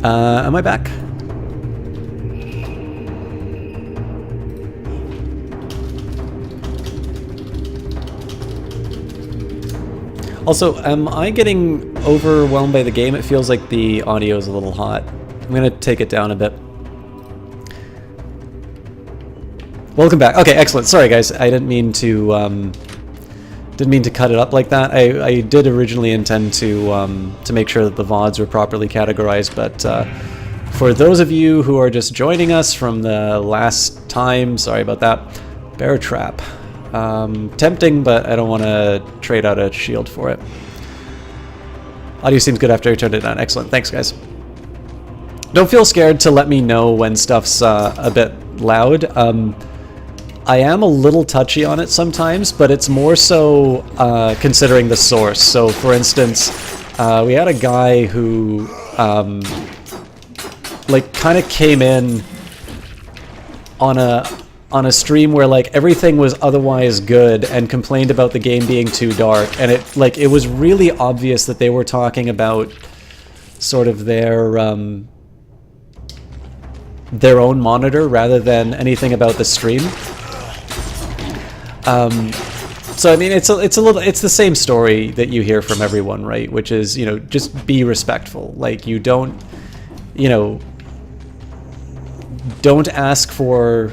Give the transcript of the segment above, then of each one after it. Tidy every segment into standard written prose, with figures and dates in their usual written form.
Am I back? Also, am I getting overwhelmed by the game? It feels like the audio is a little hot. I'm gonna take it down a bit. Welcome back. Okay, excellent. Sorry, guys. I didn't mean to cut it up like that. I did originally intend to make sure that the VODs were properly categorized, but for those of you who are just joining us from the last time, sorry about that. Bear trap. Tempting, but I don't want to trade out a shield for it. Audio seems good after I turned it on. Excellent. Thanks, guys. Don't feel scared to let me know when stuff's a bit loud. I am a little touchy on it sometimes, but it's more so considering the source. So, for instance, we had a guy who like kind of came in on a stream where like everything was otherwise good and complained about the game being too dark, and it was really obvious that they were talking about sort of their own monitor rather than anything about the stream. So I mean, it's the same story that you hear from everyone, right? Which is, you know, just be respectful. Like, you don't, you know, don't ask for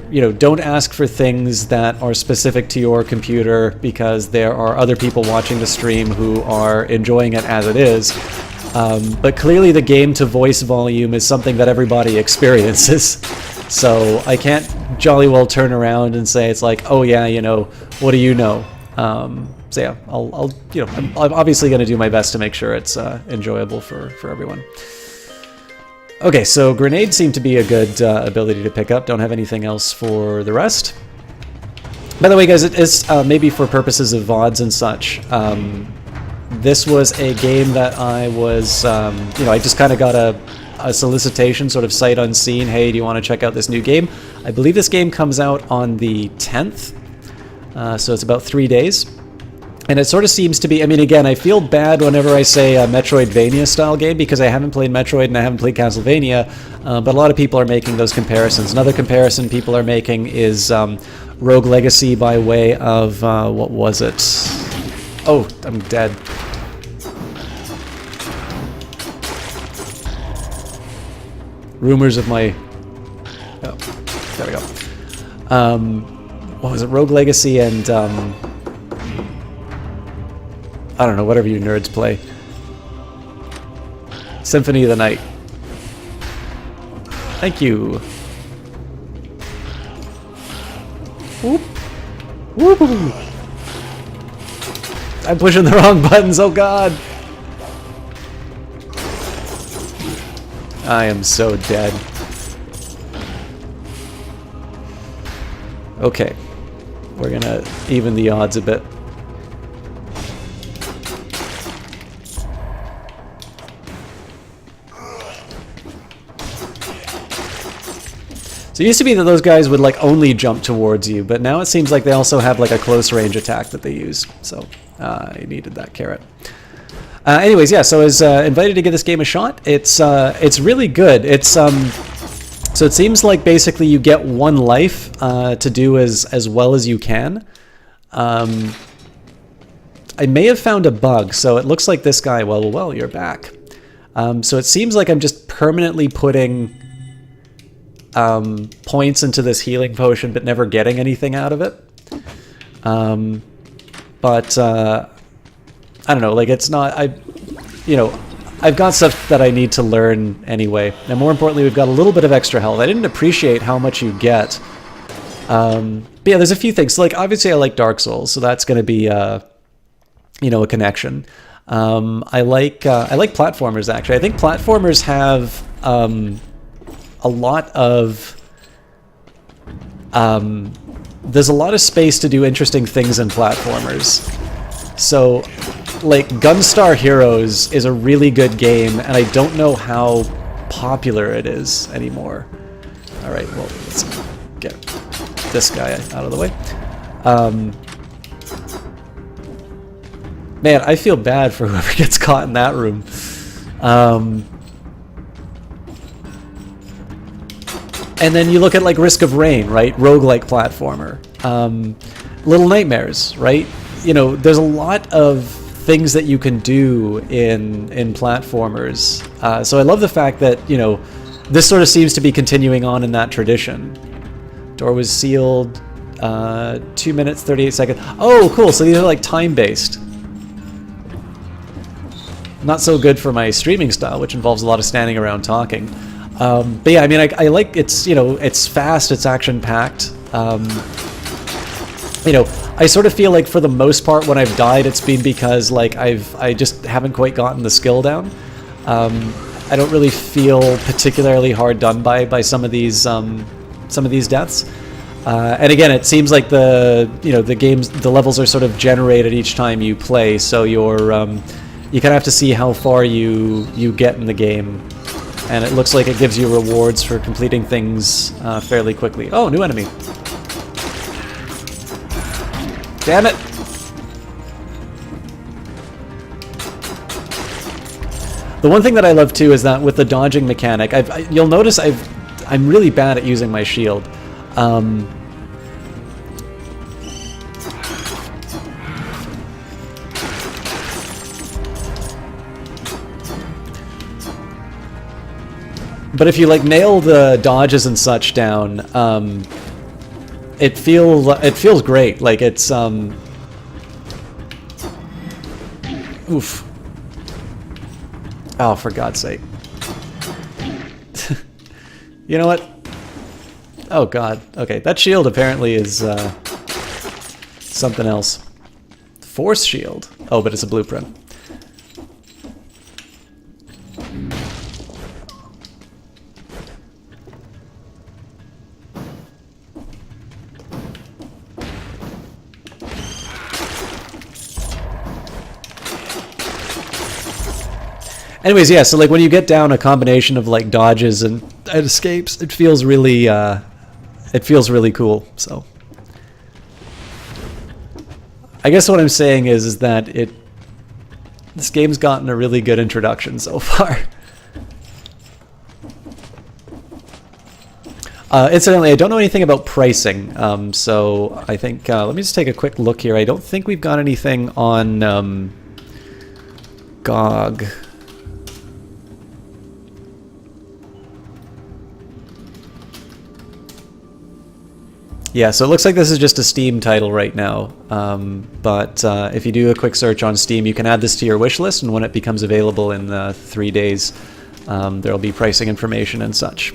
things that are specific to your computer, because there are other people watching the stream who are enjoying it as it is. But clearly the game to voice volume is something that everybody experiences. So I can't jolly well turn around and say it's like, oh yeah, you know, what do you know? So yeah, I'm obviously going to do my best to make sure it's enjoyable for everyone. Okay, so grenade seemed to be a good ability to pick up. Don't have anything else for the rest. By the way, guys, it is maybe for purposes of VODs and such. This was a game that I was, I just kind of got a solicitation, sort of sight unseen. Hey, do you want to check out this new game? I believe this game comes out on the 10th, so it's about 3 days. And it sort of seems to be, I mean, again, I feel bad whenever I say a Metroidvania style game, because I haven't played Metroid and I haven't played Castlevania, but a lot of people are making those comparisons. Another comparison people are making is Rogue Legacy by way of, what was it? Oh, I'm dead. Rumors of my... Oh, there we go. What was it? Rogue Legacy and... I don't know, whatever you nerds play. Symphony of the Night. Thank you. Whoop. Whoop. I'm pushing the wrong buttons, oh god. I am so dead. Okay. We're gonna even the odds a bit. So it used to be that those guys would like only jump towards you, but now it seems like they also have like a close range attack that they use. So I needed that carrot. Anyways, yeah, so I was invited to give this game a shot. It's really good. It's so it seems like basically you get one life to do as well as you can. I may have found a bug, so it looks like this guy. Well, you're back. So it seems like I'm just permanently putting points into this healing potion, but never getting anything out of it. But I don't know, like it's not, I've got stuff that I need to learn anyway. And more importantly, we've got a little bit of extra health. I didn't appreciate how much you get. But yeah, there's a few things. Like, obviously I like Dark Souls, so that's going to be, a connection. I like platformers, actually. I think platformers have a lot of... there's a lot of space to do interesting things in platformers. So, like, Gunstar Heroes is a really good game, and I don't know how popular it is anymore. Alright, well, let's get this guy out of the way. Man, I feel bad for whoever gets caught in that room. And then you look at like Risk of Rain, right? Roguelike platformer. Little Nightmares, right? You know, there's a lot of things that you can do in platformers. So I love the fact that, you know, this sort of seems to be continuing on in that tradition. Door was sealed, 2 minutes, 38 seconds. Oh, cool, so these are like time-based. Not so good for my streaming style, which involves a lot of standing around talking. But yeah, I mean, I like, it's, you know, it's fast, it's action-packed. You know, I sort of feel like for the most part when I've died, it's been because like I just haven't quite gotten the skill down. I don't really feel particularly hard done by some of these deaths. And again, it seems like the levels are sort of generated each time you play, so you're you kind of have to see how far you get in the game, and it looks like it gives you rewards for completing things fairly quickly. Oh, new enemy. Damn it! The one thing that I love too is that with the dodging mechanic, you'll notice I'm really bad at using my shield. But if you like nail the dodges and such down, it feels great. Like it's oof. Oh, for God's sake. You know what? Oh God. Okay, that shield apparently is something else. Force shield. Oh, but it's a blueprint. Anyways, yeah, so like when you get down a combination of like dodges and escapes, it feels really cool. So I guess what I'm saying is that this game's gotten a really good introduction so far. Incidentally, I don't know anything about pricing, so I think let me just take a quick look here. I don't think we've got anything on GOG. Yeah, so it looks like this is just a Steam title right now, but if you do a quick search on Steam, you can add this to your wish list, and when it becomes available in 3 days, there'll be pricing information and such.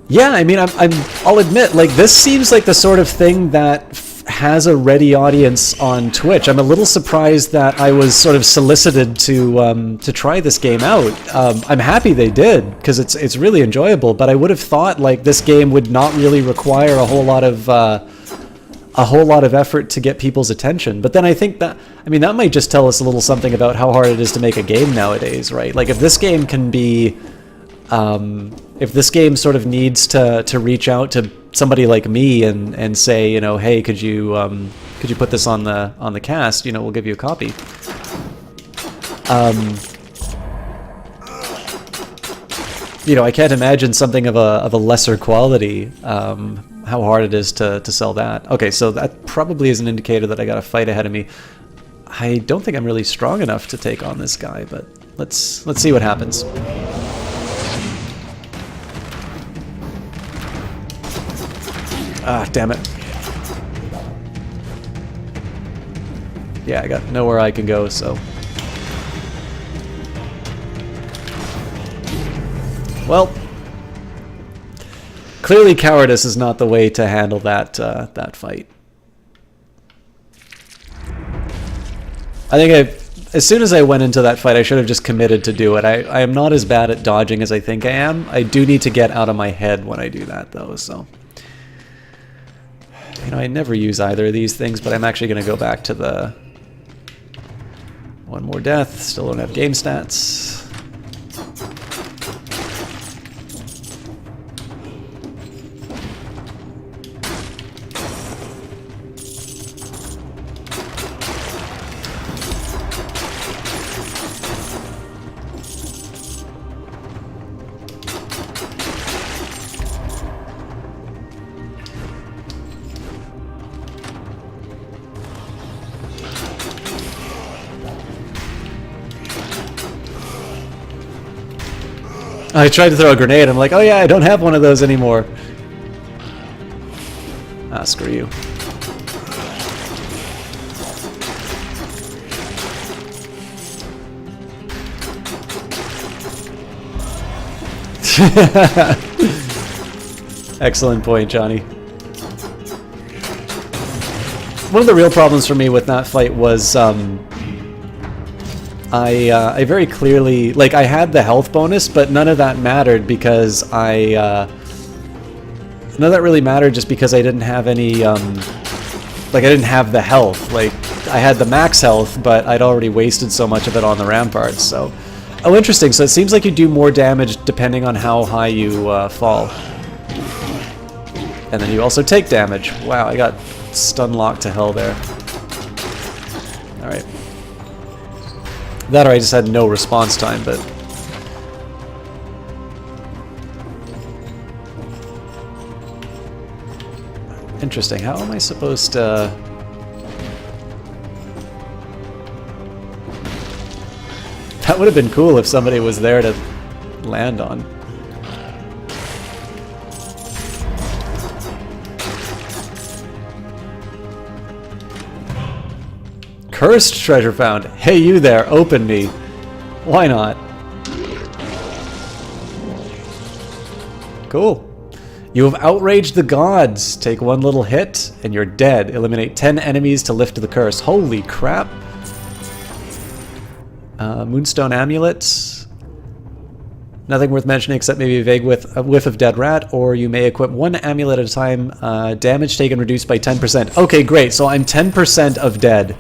Yeah, I mean, I'll admit, like, this seems like the sort of thing that has a ready audience on Twitch. I'm a little surprised that I was sort of solicited to try this game out. I'm happy they did, because it's really enjoyable, but I would have thought like this game would not really require a whole lot of effort to get people's attention. But then I think that, I mean, that might just tell us a little something about how hard it is to make a game nowadays, right? Like if this game can be if this game sort of needs to reach out to somebody like me and say, you know, hey, could you put this on the cast? You know, we'll give you a copy. You know, I can't imagine something of a lesser quality. How hard it is to sell that. Okay, so that probably is an indicator that I got a fight ahead of me. I don't think I'm really strong enough to take on this guy, but let's see what happens. Ah, damn it. Yeah, I got nowhere I can go, so. Well, clearly cowardice is not the way to handle that fight. I think as soon as I went into that fight, I should have just committed to do it. I am not as bad at dodging as I think I am. I do need to get out of my head when I do that, though, so. You know, I never use either of these things, but I'm actually going to go back to the one more death. Still don't have game stats. I tried to throw a grenade. I'm like, oh yeah, I don't have one of those anymore. Ah, screw you. Excellent point, Johnny. One of the real problems for me with that fight was I very clearly, like, I had the health bonus, but none of that mattered because none of that really mattered just because I didn't have any, like, I didn't have the health. Like, I had the max health, but I'd already wasted so much of it on the ramparts, so... Oh, interesting. So it seems like you do more damage depending on how high you fall. And then you also take damage. Wow, I got stun locked to hell there. Alright. That or I just had no response time, but... Interesting. How am I supposed to... That would have been cool if somebody was there to land on. Cursed treasure found. Hey, you there, open me. Why not? Cool. You have outraged the gods. Take one little hit and you're dead. Eliminate 10 enemies to lift the curse. Holy crap. Moonstone Amulet. Nothing worth mentioning except maybe a vague whiff of Dead Rat, or you may equip one amulet at a time. Damage taken reduced by 10%. Okay, great. So I'm 10% of dead.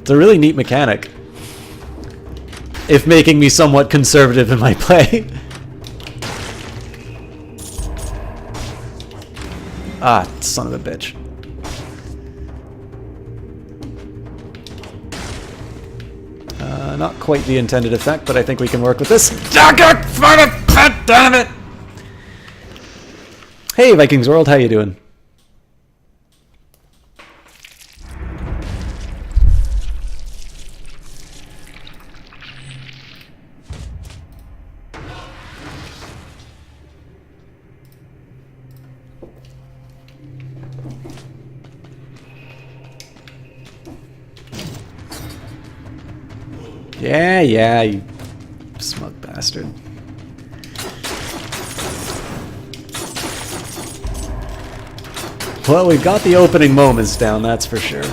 It's a really neat mechanic. If making me somewhat conservative in my play. Ah, son of a bitch. Not quite the intended effect, but I think we can work with this. Damn it! Hey, Vikings World, how you doing? Yeah, you smug bastard. Well, we've got the opening moments down, that's for sure.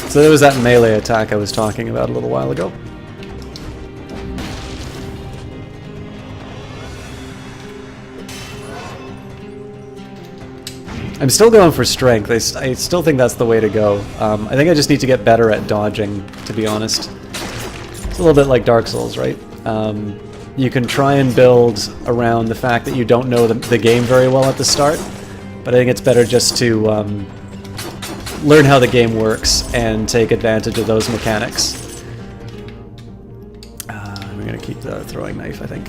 So there was that melee attack I was talking about a little while ago. I'm still going for strength. I still think that's the way to go. I think I just need to get better at dodging, to be honest. It's a little bit like Dark Souls, right? You can try and build around the fact that you don't know the game very well at the start, but I think it's better just to learn how the game works and take advantage of those mechanics. We're going to keep the throwing knife, I think.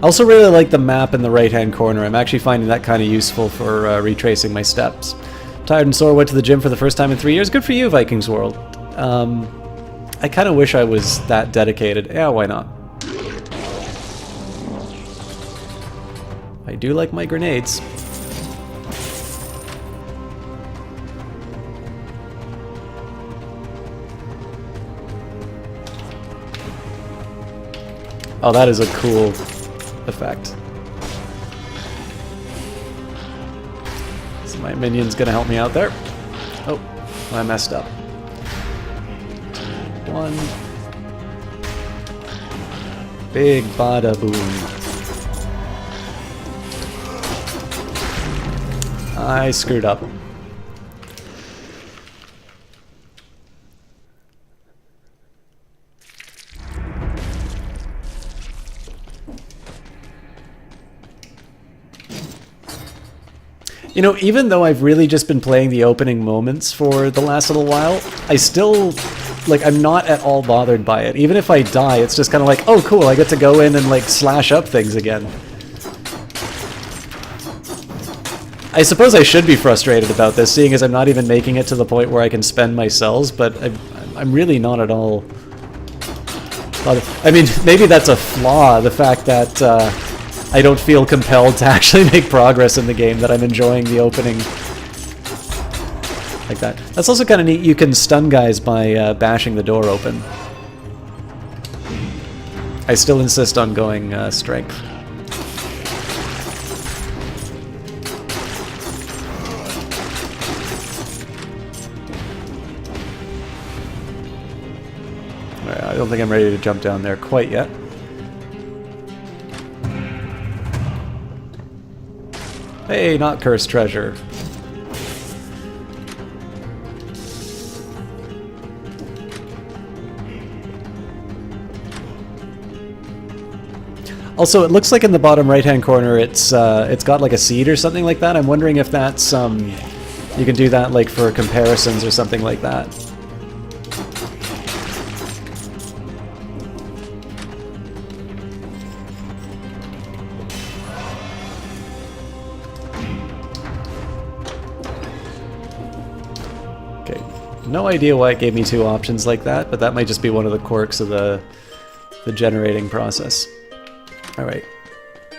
I also really like the map in the right-hand corner. I'm actually finding that kind of useful for retracing my steps. Tired and sore, went to the gym for the first time in 3 years. Good for you, Vikings World. I kind of wish I was that dedicated. Yeah, why not? I do like my grenades. Oh, that is a cool effect. So my minion's gonna help me out there. Oh, I messed up. One. Big bada boom. I screwed up. You know, even though I've really just been playing the opening moments for the last little while, I still, like, I'm not at all bothered by it. Even if I die, it's just kind of like, oh cool, I get to go in and, like, slash up things again. I suppose I should be frustrated about this, seeing as I'm not even making it to the point where I can spend my cells, but I'm really not at all bothered. I mean, maybe that's a flaw, the fact that, I don't feel compelled to actually make progress in the game, that I'm enjoying the opening like that. That's also kind of neat. You can stun guys by bashing the door open. I still insist on going strength. Alright, I don't think I'm ready to jump down there quite yet. Hey, not cursed treasure. Also, it looks like in the bottom right-hand corner, it's got like a seed or something like that. I'm wondering if that's you can do that like for comparisons or something like that. No idea why it gave me two options like that, but that might just be one of the quirks of the generating process. Alright.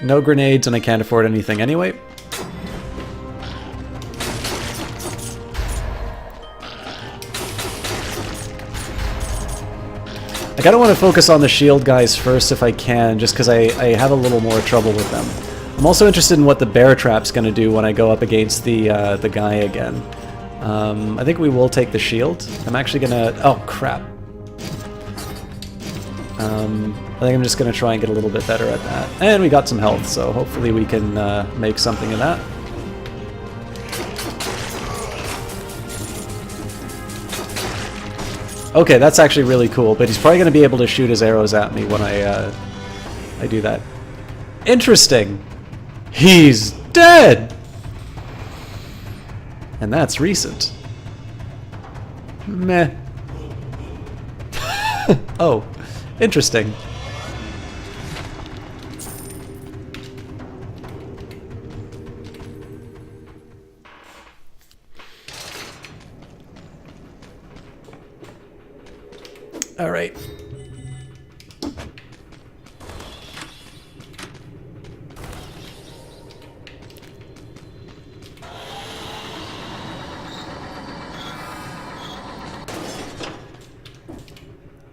No grenades, and I can't afford anything anyway. I kind of want to focus on the shield guys first if I can, just because I have a little more trouble with them. I'm also interested in what the bear trap's going to do when I go up against the guy again. I think we will take the shield. I'm actually gonna... Oh, crap. I think I'm just gonna try and get a little bit better at that. And we got some health, so hopefully we can make something of that. Okay, that's actually really cool, but he's probably gonna be able to shoot his arrows at me when I do that. Interesting! He's dead! And that's recent. Meh. Oh, interesting. All right.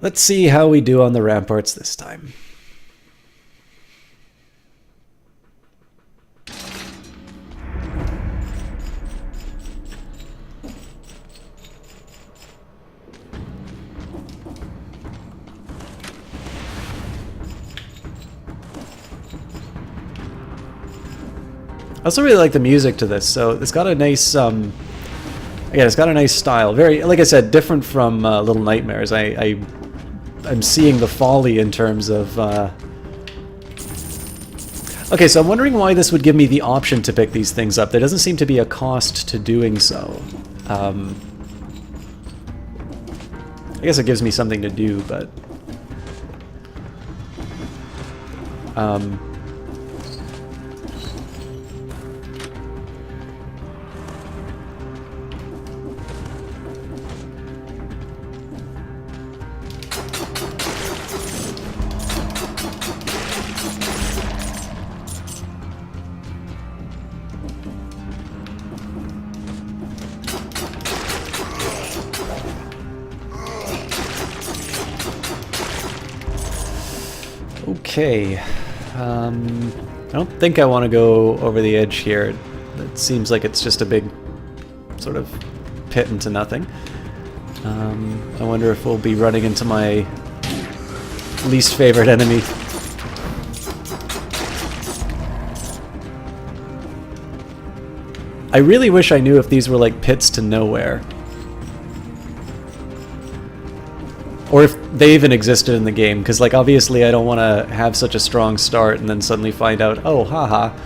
Let's see how we do on the ramparts this time. I also really like the music to this, so it's got a nice, again, it's got a nice style. Very, like I said, different from Little Nightmares. I'm seeing the folly in terms of... Okay, so I'm wondering why this would give me the option to pick these things up. There doesn't seem to be a cost to doing so. I guess it gives me something to do, but... Okay, I don't think I want to go over the edge here. It seems like it's just a big sort of pit into nothing. I wonder if we'll be running into my least favorite enemy. I really wish I knew if these were like pits to nowhere. Or if they even existed in the game, because like obviously I don't want to have such a strong start and then suddenly find out, oh haha,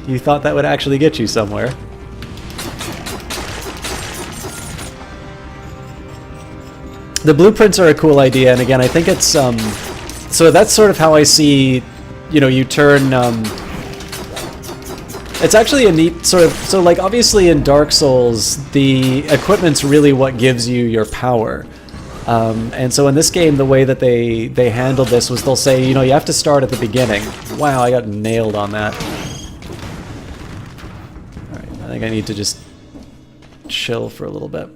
you thought that would actually get you somewhere. The blueprints are a cool idea, and again, I think it's so that's sort of how I see, you know, you turn. It's actually a neat sort of, so like obviously in Dark Souls, the equipment's really what gives you your power. And so in this game, the way that they handled this was they'll say, you know, you have to start at the beginning. Wow, I got nailed on that. Alright, I think I need to just chill for a little bit.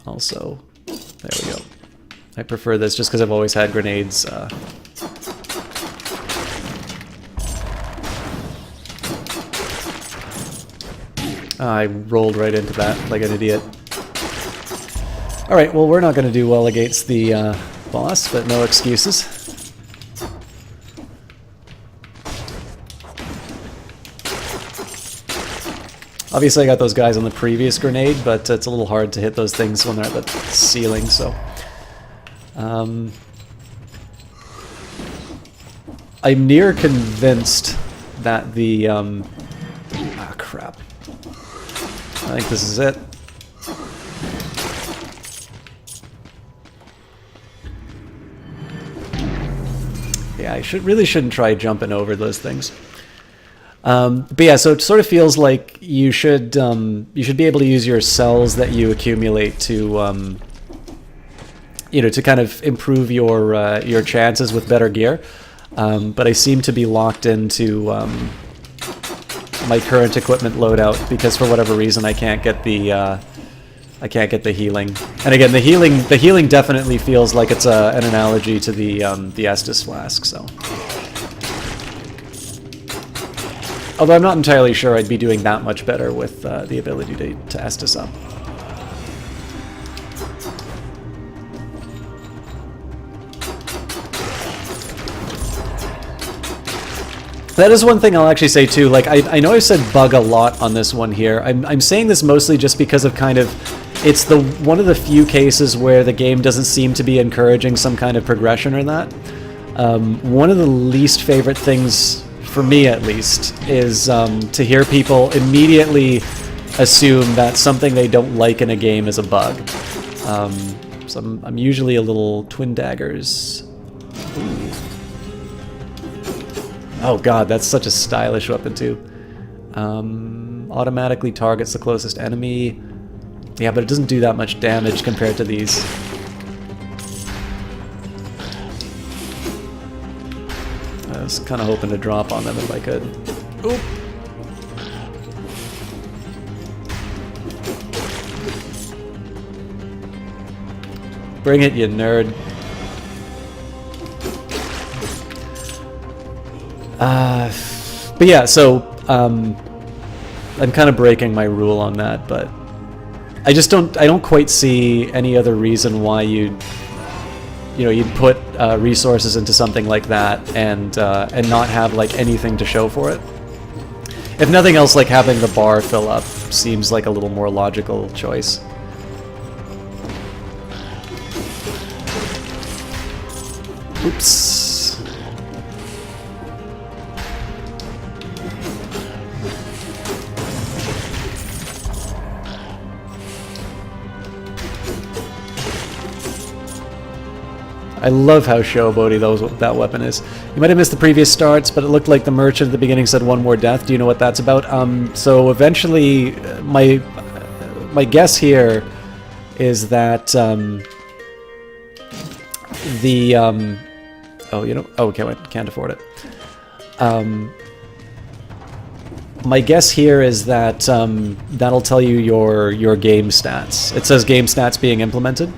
Also, there we go. I prefer this just because I've always had grenades. I rolled right into that like an idiot. Alright, well, we're not going to do well against the boss, but no excuses. Obviously I got those guys on the previous grenade, but it's a little hard to hit those things when they're at the ceiling, so... I'm near convinced that the... ah, crap. I think this is it. Yeah, I really shouldn't try jumping over those things. But yeah, so it sort of feels like you should be able to use your cells that you accumulate to you know, to kind of improve your chances with better gear. But I seem to be locked into my current equipment loadout because for whatever reason I can't get the healing. And again, the healing definitely feels like it's an analogy to the Estus flask. So, although I'm not entirely sure I'd be doing that much better with the ability to Estus up. That is one thing I'll actually say too. Like I know I've said bug a lot on this one here. I'm saying this mostly just because of kind of it's one of the few cases where the game doesn't seem to be encouraging some kind of progression or that. One of the least favorite things for me, at least, is to hear people immediately assume that something they don't like in a game is a bug. So I'm usually a little twin daggers. Ooh. Oh god, that's such a stylish weapon too. Automatically targets the closest enemy. Yeah, but it doesn't do that much damage compared to these. I was kind of hoping to drop on them if I could. Oop. Bring it, you nerd. But yeah, so I'm kind of breaking my rule on that, but I don't quite see any other reason why you'd put resources into something like that and not have like anything to show for it. If nothing else, like having the bar fill up seems like a little more logical choice. Oops. I love how showboaty that weapon is. You might have missed the previous starts, but it looked like the merchant at the beginning said one more death. Do you know what that's about? So eventually, my guess here is that can't afford it. My guess here is that that'll tell you your game stats. It says game stats being implemented.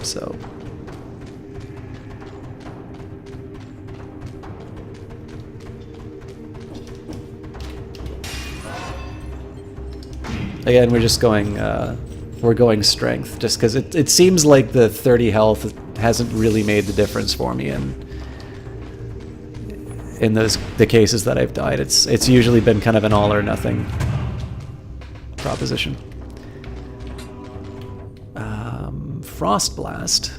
So again, we're just going we're going strength just because it seems like the 30 health hasn't really made the difference for me in the cases that I've died. It's usually been kind of an all or nothing proposition. Frost Blast.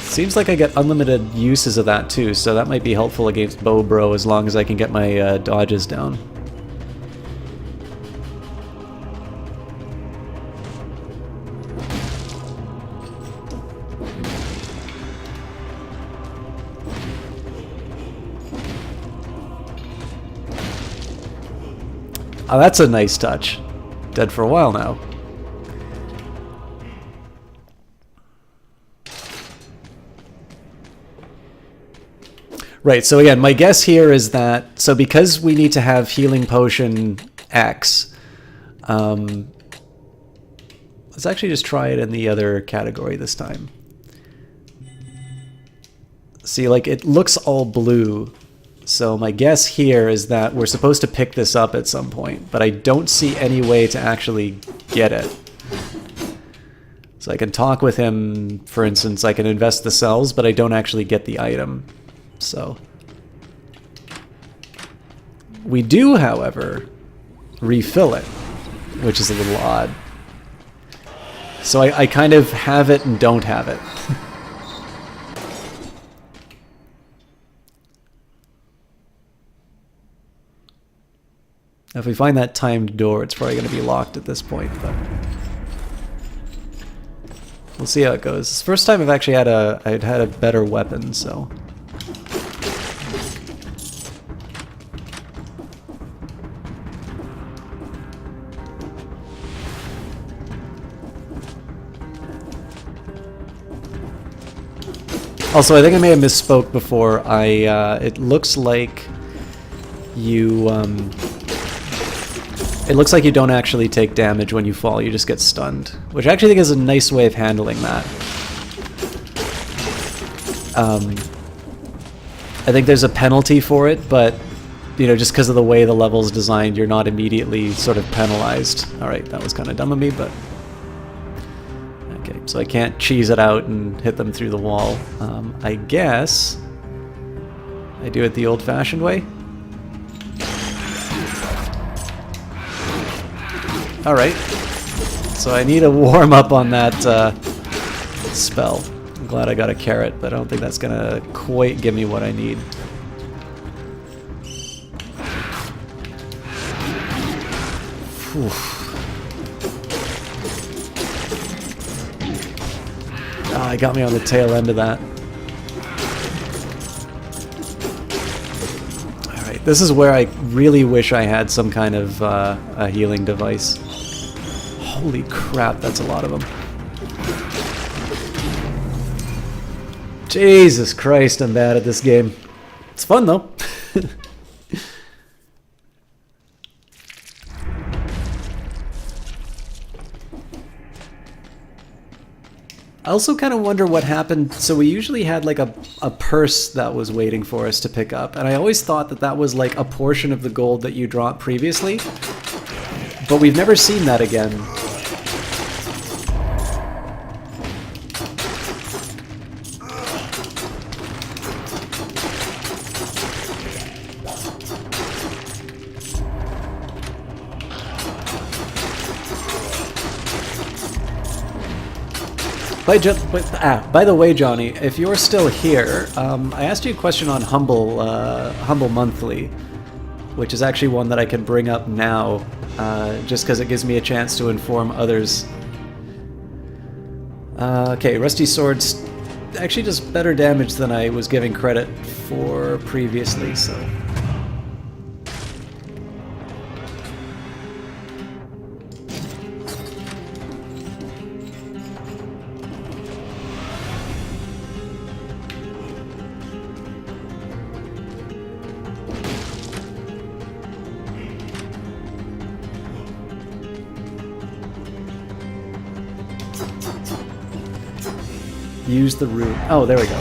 Seems like I get unlimited uses of that too, so that might be helpful against Bobro as long as I can get my dodges down. Oh, that's a nice touch. Dead for a while now. Right, so again, my guess here is that, so because we need to have healing potion X, let's actually just try it in the other category this time. See, like, it looks all blue, so my guess here is that we're supposed to pick this up at some point, but I don't see any way to actually get it. So I can talk with him, for instance, I can invest the cells, but I don't actually get the item. So we do, however, refill it, which is a little odd. So I kind of have it and don't have it. If we find that timed door, it's probably going to be locked at this point, but we'll see how it goes. It's the first time I've actually had a better weapon, so. Also, I think I may have misspoke before. It looks like you, it looks like you don't actually take damage when you fall, you just get stunned. Which I actually think is a nice way of handling that. I think there's a penalty for it, but, you know, just because of the way the level's designed, you're not immediately sort of penalized. Alright, that was kind of dumb of me, but... Okay, so I can't cheese it out and hit them through the wall. I guess I do it the old-fashioned way. Alright, so I need a warm-up on that spell. I'm glad I got a carrot, but I don't think that's gonna quite give me what I need. Whew. Ah, it got me on the tail end of that. Alright, this is where I really wish I had some kind of a healing device. Holy crap, that's a lot of them. Jesus Christ, I'm bad at this game. It's fun though. I also kind of wonder what happened. So we usually had like a purse that was waiting for us to pick up, and I always thought that that was like a portion of the gold that you dropped previously, but we've never seen that again. By the way, Johnny, if you're still here, I asked you a question on Humble Monthly, which is actually one that I can bring up now, just because it gives me a chance to inform others. Okay, Rusty Swords actually does better damage than I was giving credit for previously, so... Use the root. Oh, there we go.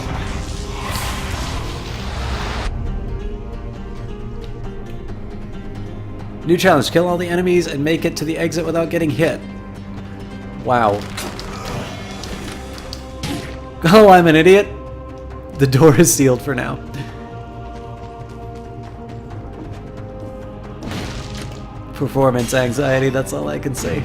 New challenge. Kill all the enemies and make it to the exit without getting hit. Wow. Oh, I'm an idiot. The door is sealed for now. Performance anxiety, that's all I can say.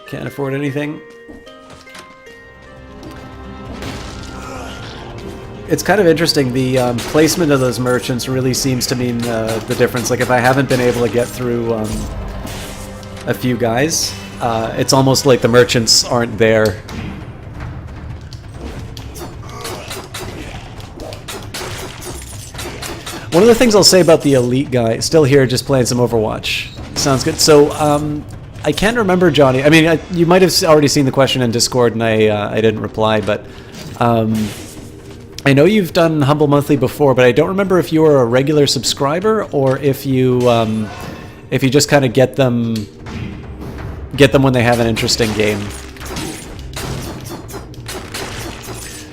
Can't afford anything. It's kind of interesting, the placement of those merchants really seems to mean the difference. Like if I haven't been able to get through a few guys, it's almost like the merchants aren't there. One of the things I'll say about the elite guy, still here just playing some Overwatch. Sounds good. So, I can't remember, Johnny. I mean, you might have already seen the question in Discord and I didn't reply, but I know you've done Humble Monthly before, but I don't remember if you were a regular subscriber or if you just kind of get them when they have an interesting game.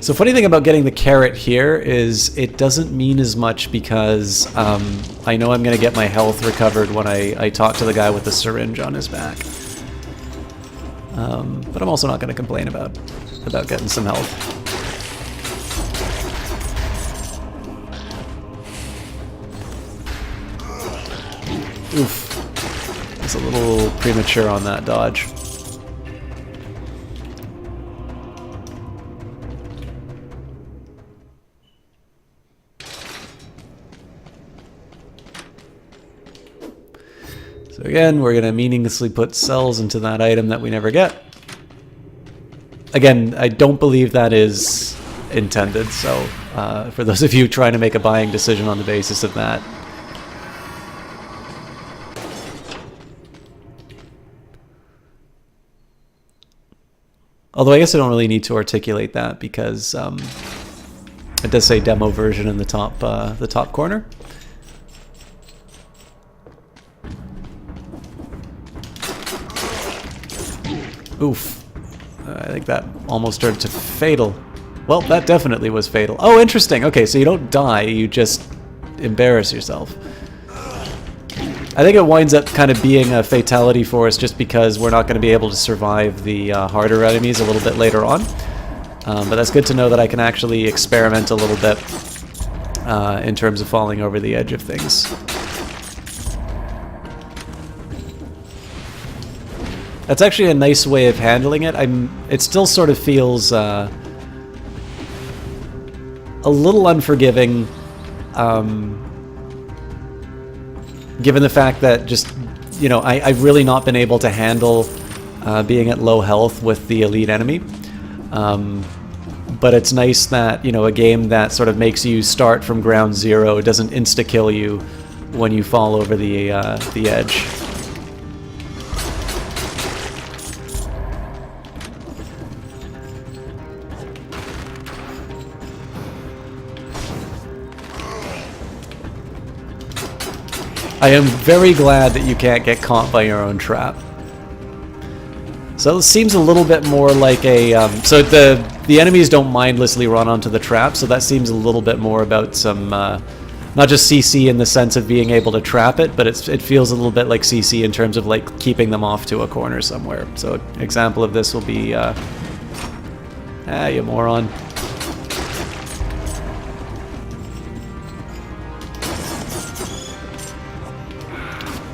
So funny thing about getting the carrot here is it doesn't mean as much because I know I'm going to get my health recovered when I talk to the guy with the syringe on his back. But I'm also not going to complain about getting some health. Oof. It's a little premature on that dodge. So again, we're going to meaninglessly put cells into that item that we never get. Again, I don't believe that is intended, so for those of you trying to make a buying decision on the basis of that. Although I guess I don't really need to articulate that because it does say demo version in the top corner. Oof. I think that almost turned to fatal. Well, that definitely was fatal. Oh, interesting. Okay, so you don't die, you just embarrass yourself. I think it winds up kind of being a fatality for us just because we're not going to be able to survive the harder enemies a little bit later on. But that's good to know that I can actually experiment a little bit in terms of falling over the edge of things. That's actually a nice way of handling it. It still sort of feels a little unforgiving, given the fact that just, you know, I've really not been able to handle being at low health with the elite enemy. But it's nice that, you know, a game that sort of makes you start from ground zero doesn't insta-kill you when you fall over the edge. I am very glad that you can't get caught by your own trap. So it seems a little bit more like a... so the enemies don't mindlessly run onto the trap, so that seems a little bit more about some... not just CC in the sense of being able to trap it, but it feels a little bit like CC in terms of like keeping them off to a corner somewhere. So an example of this will be... you moron.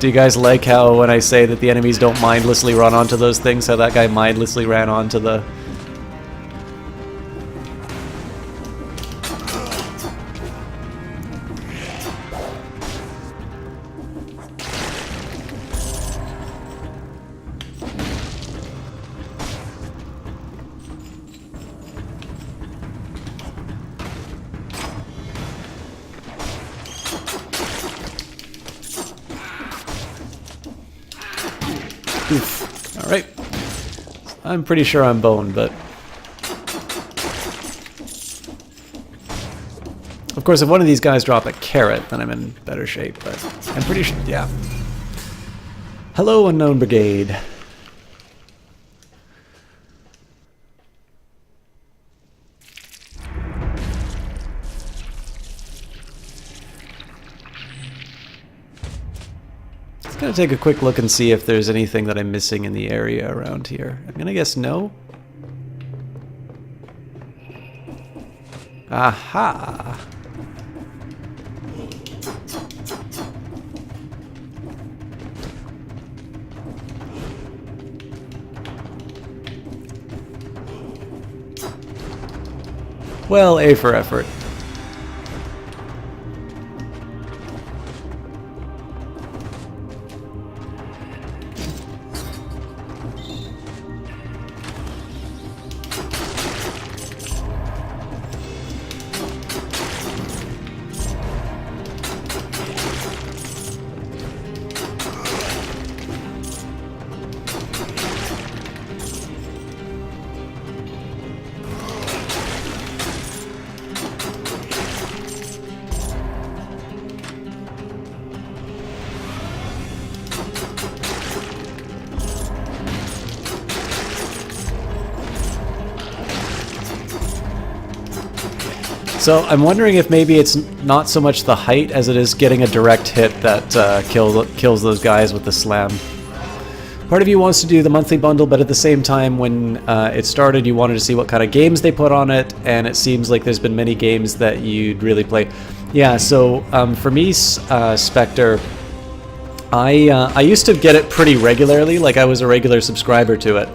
Do you guys like how when I say that the enemies don't mindlessly run onto those things, how that guy mindlessly ran onto the... Oof. Alright. I'm pretty sure I'm boned, but... Of course, if one of these guys drop a carrot, then I'm in better shape, but I'm pretty sure... yeah. Hello, Unknown Brigade. I'm gonna take a quick look and see if there's anything that I'm missing in the area around here. I'm gonna guess no. Aha! Well, A for effort. So I'm wondering if maybe it's not so much the height as it is getting a direct hit that kills those guys with the slam. Part of you wants to do the monthly bundle, but at the same time, when it started, you wanted to see what kind of games they put on it, and it seems like there's been many games that you'd really play. Yeah, so for me, Spectre, I used to get it pretty regularly, like I was a regular subscriber to it.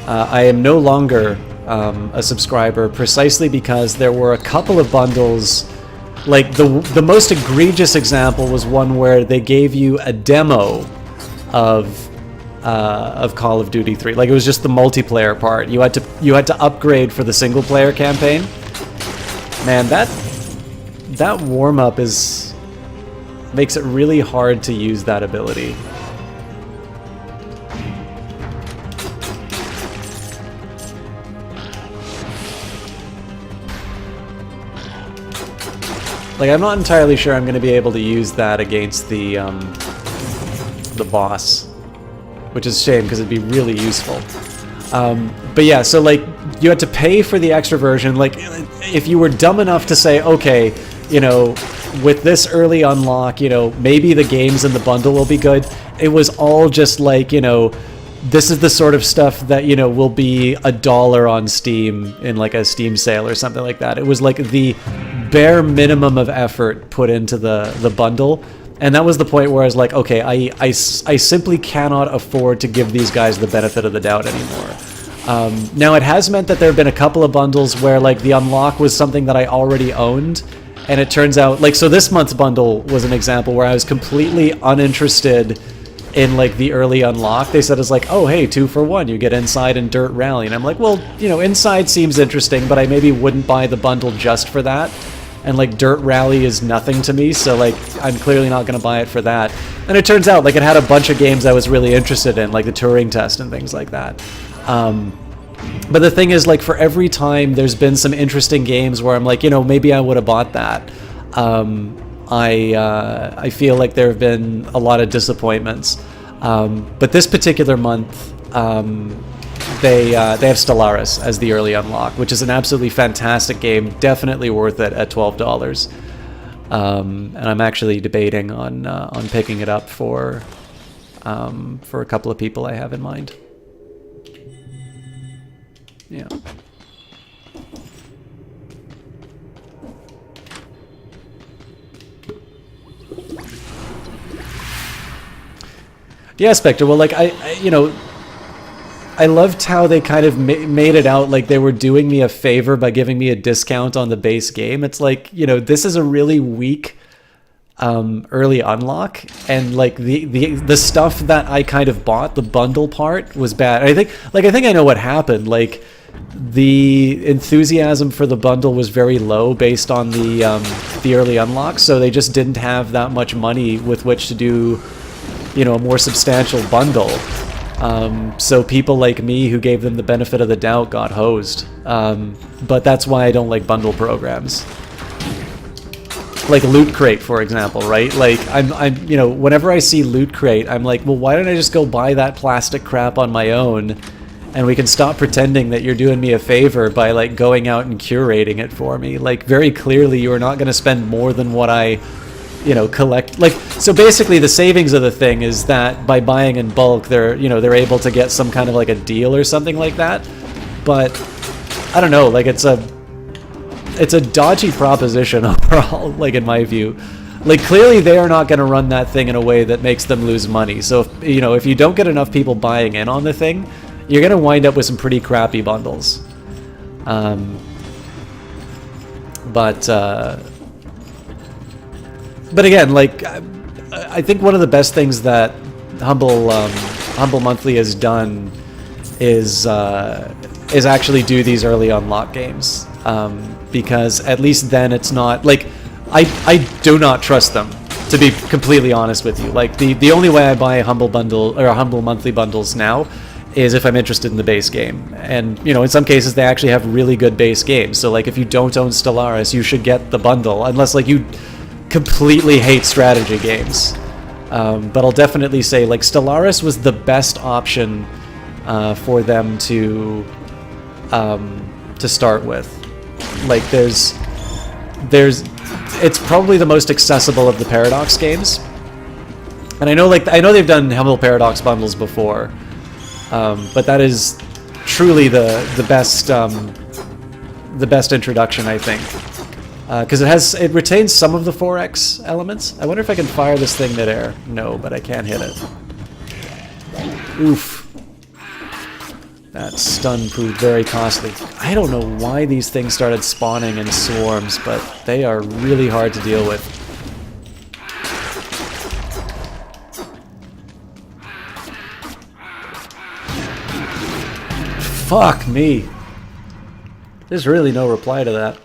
I am no longer a subscriber, precisely because there were a couple of bundles. Like the most egregious example was one where they gave you a demo of Call of Duty 3. Like it was just the multiplayer part. You had to upgrade for the single player campaign. Man, that warm up makes it really hard to use that ability. Like, I'm not entirely sure I'm going to be able to use that against the boss, which is a shame because it'd be really useful. But yeah, so like, you had to pay for the extra version. Like, if you were dumb enough to say, okay, you know, with this early unlock, you know, maybe the games in the bundle will be good. It was all just like, you know, this is the sort of stuff that, you know, will be $1 on Steam in like a Steam sale or something like that. It was like the bare minimum of effort put into the bundle. And that was the point where I was like, okay, I simply cannot afford to give these guys the benefit of the doubt anymore. Now, it has meant that there have been a couple of bundles where like the unlock was something that I already owned. And it turns out, like, so this month's bundle was an example where I was completely uninterested in like the early unlock. They said it's like, oh hey, 2 for 1, you get Inside and Dirt Rally. And I'm like, well, you know, Inside seems interesting, but I maybe wouldn't buy the bundle just for that. And like Dirt Rally is nothing to me, so like I'm clearly not going to buy it for that. And it turns out like it had a bunch of games I was really interested in, like the Turing Test and things like that. But the thing is, like, for every time there's been some interesting games where I'm like, you know, maybe I would have bought that. I feel like there have been a lot of disappointments. But this particular month, they have Stellaris as the early unlock, which is an absolutely fantastic game, definitely worth it at $12. And I'm actually debating on picking it up for a couple of people I have in mind. Yeah. Yeah, Spectre. Well, like you know, I loved how they kind of made it out like they were doing me a favor by giving me a discount on the base game. It's like, you know, this is a really weak early unlock, and like the stuff that I kind of bought, the bundle part, was bad. I think I know what happened. Like, the enthusiasm for the bundle was very low based on the early unlock, so they just didn't have that much money with which to do, you know, a more substantial bundle. So people like me who gave them the benefit of the doubt got hosed. But that's why I don't like bundle programs. Like Loot Crate, for example, right? Like, I'm you know, whenever I see Loot Crate, I'm like, well, why don't I just go buy that plastic crap on my own, and we can stop pretending that you're doing me a favor by like going out and curating it for me. Like, very clearly you are not going to spend more than what I, you know, collect. Like, so basically the savings of the thing is that by buying in bulk, they're able to get some kind of like a deal or something like that. But I don't know, like, it's a dodgy proposition overall, like, in my view. Like, clearly they are not going to run that thing in a way that makes them lose money. So, if you don't get enough people buying in on the thing, you're going to wind up with some pretty crappy bundles. But again, like, I think one of the best things that Humble Monthly has done is actually do these early unlock games, because at least then it's not like I do not trust them, to be completely honest with you. Like the only way I buy a Humble Bundle or a Humble Monthly bundles now is if I'm interested in the base game, and you know, in some cases they actually have really good base games. So like if you don't own Stellaris, you should get the bundle, unless like you completely hate strategy games. But I'll definitely say like Stellaris was the best option for them to start with. Like it's probably the most accessible of the Paradox games, and I know they've done Humble Paradox bundles before, but that is truly the best introduction, I think, because it retains some of the 4X elements. I wonder if I can fire this thing midair. No, but I can hit it. Oof. That stun proved very costly. I don't know why these things started spawning in swarms, but they are really hard to deal with. Fuck me. There's really no reply to that.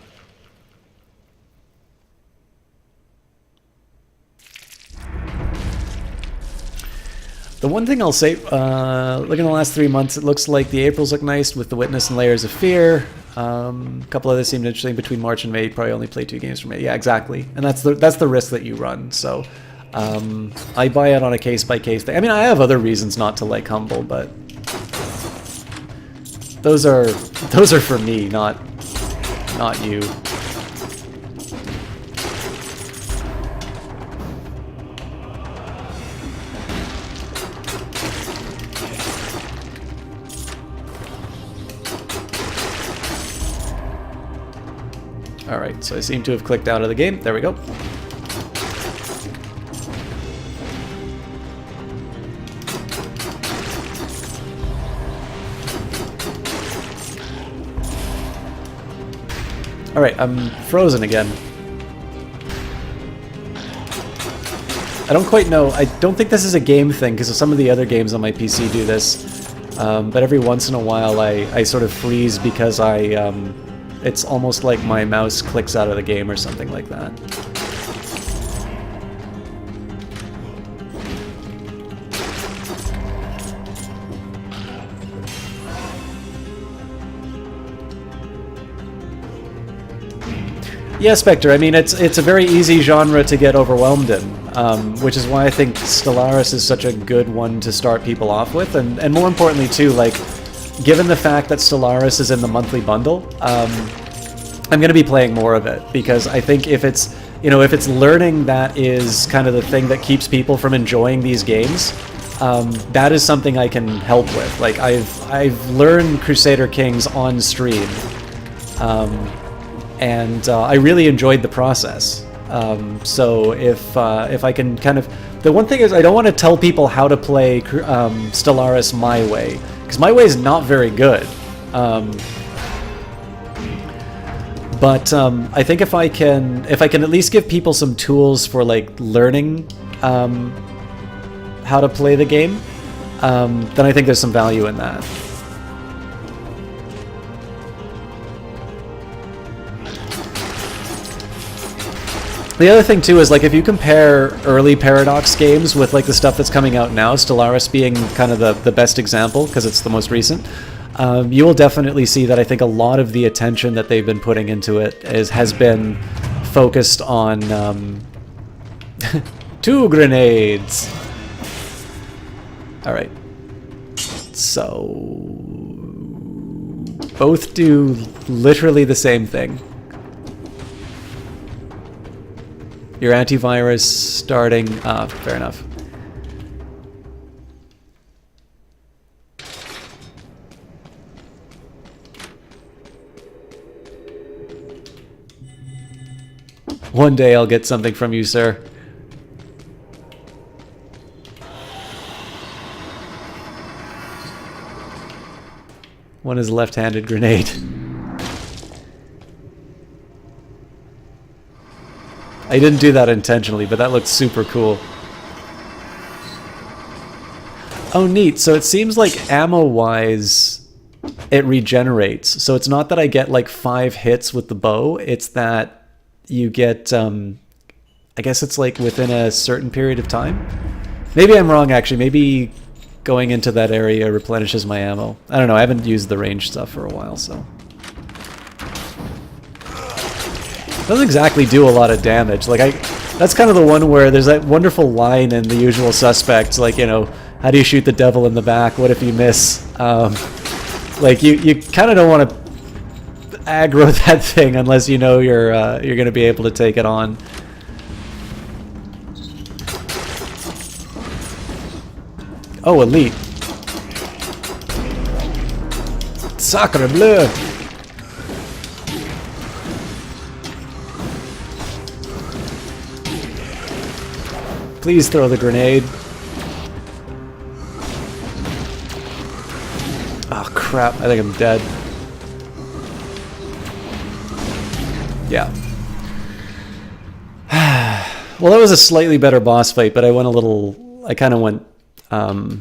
The one thing I'll say, looking at the last 3 months, it looks like the Aprils look nice with The Witness and Layers of Fear. A couple others seemed interesting. Between March and May, you probably only play 2 games for May. Yeah, exactly. And that's the risk that you run. So I buy it on a case-by-case thing. I mean, I have other reasons not to like Humble, but those are for me, not you. Alright, so I seem to have clicked out of the game. There we go. Alright, I'm frozen again. I don't quite know. I don't think this is a game thing, because some of the other games on my PC do this. But every once in a while I sort of freeze because it's almost like my mouse clicks out of the game or something like that. Yeah, Spectre, I mean, it's a very easy genre to get overwhelmed in, which is why I think Stellaris is such a good one to start people off with, and more importantly too, like, given the fact that Stellaris is in the monthly bundle, I'm going to be playing more of it, because I think if it's learning that is kind of the thing that keeps people from enjoying these games, that is something I can help with. Like, I've learned Crusader Kings on stream, and I really enjoyed the process. So if I can kind of... The one thing is, I don't want to tell people how to play Stellaris my way, because my way is not very good. But I think if I can at least give people some tools for like learning how to play the game, then I think there's some value in that. The other thing too is, like, if you compare early Paradox games with like the stuff that's coming out now, Stellaris being kind of the best example because it's the most recent, you will definitely see that I think a lot of the attention that they've been putting into it has been focused on 2 grenades. All right, so both do literally the same thing. Your antivirus starting... fair enough. One day I'll get something from you, sir. One is a left-handed grenade. I didn't do that intentionally, but that looked super cool. Oh, neat. So it seems like ammo-wise, it regenerates. So it's not that I get like 5 hits with the bow. It's that you get, I guess it's like within a certain period of time. Maybe I'm wrong, actually. Maybe going into that area replenishes my ammo. I don't know. I haven't used the range stuff for a while, so. Doesn't exactly do a lot of damage. Like, that's kind of the one where there's that wonderful line in The Usual Suspects, like, you know, how do you shoot the devil in the back? What if you miss? Like, you kind of don't want to aggro that thing unless you know you're going to be able to take it on. Oh, elite. Sacre bleu! Please throw the grenade. Oh crap, I think I'm dead. Yeah. Well, that was a slightly better boss fight, but I went a little... I kind of went... I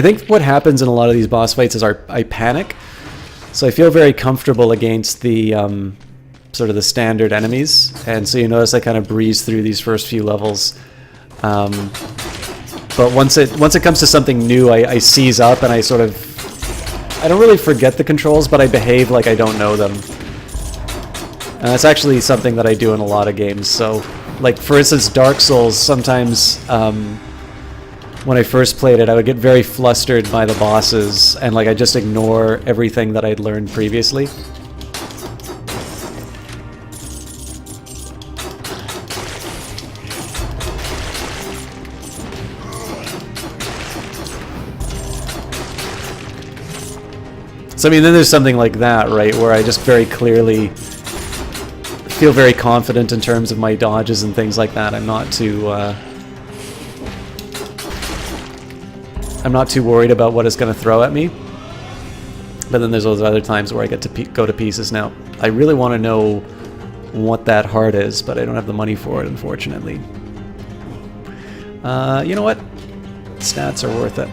think what happens in a lot of these boss fights is I panic. So I feel very comfortable against the... sort of the standard enemies, and so you notice I kind of breeze through these first few levels, but once it comes to something new, I seize up and I sort of, I don't really forget the controls, but I behave like I don't know them, and that's actually something that I do in a lot of games. So like for instance Dark Souls, sometimes when I first played it I would get very flustered by the bosses and like I just ignore everything that I'd learned previously. So I mean, then there's something like that, right, where I just very clearly feel very confident in terms of my dodges and things like that. I'm not too worried about what it's going to throw at me. But then there's those other times where I get to go to pieces. Now, I really want to know what that heart is, but I don't have the money for it, unfortunately. You know what? Stats are worth it.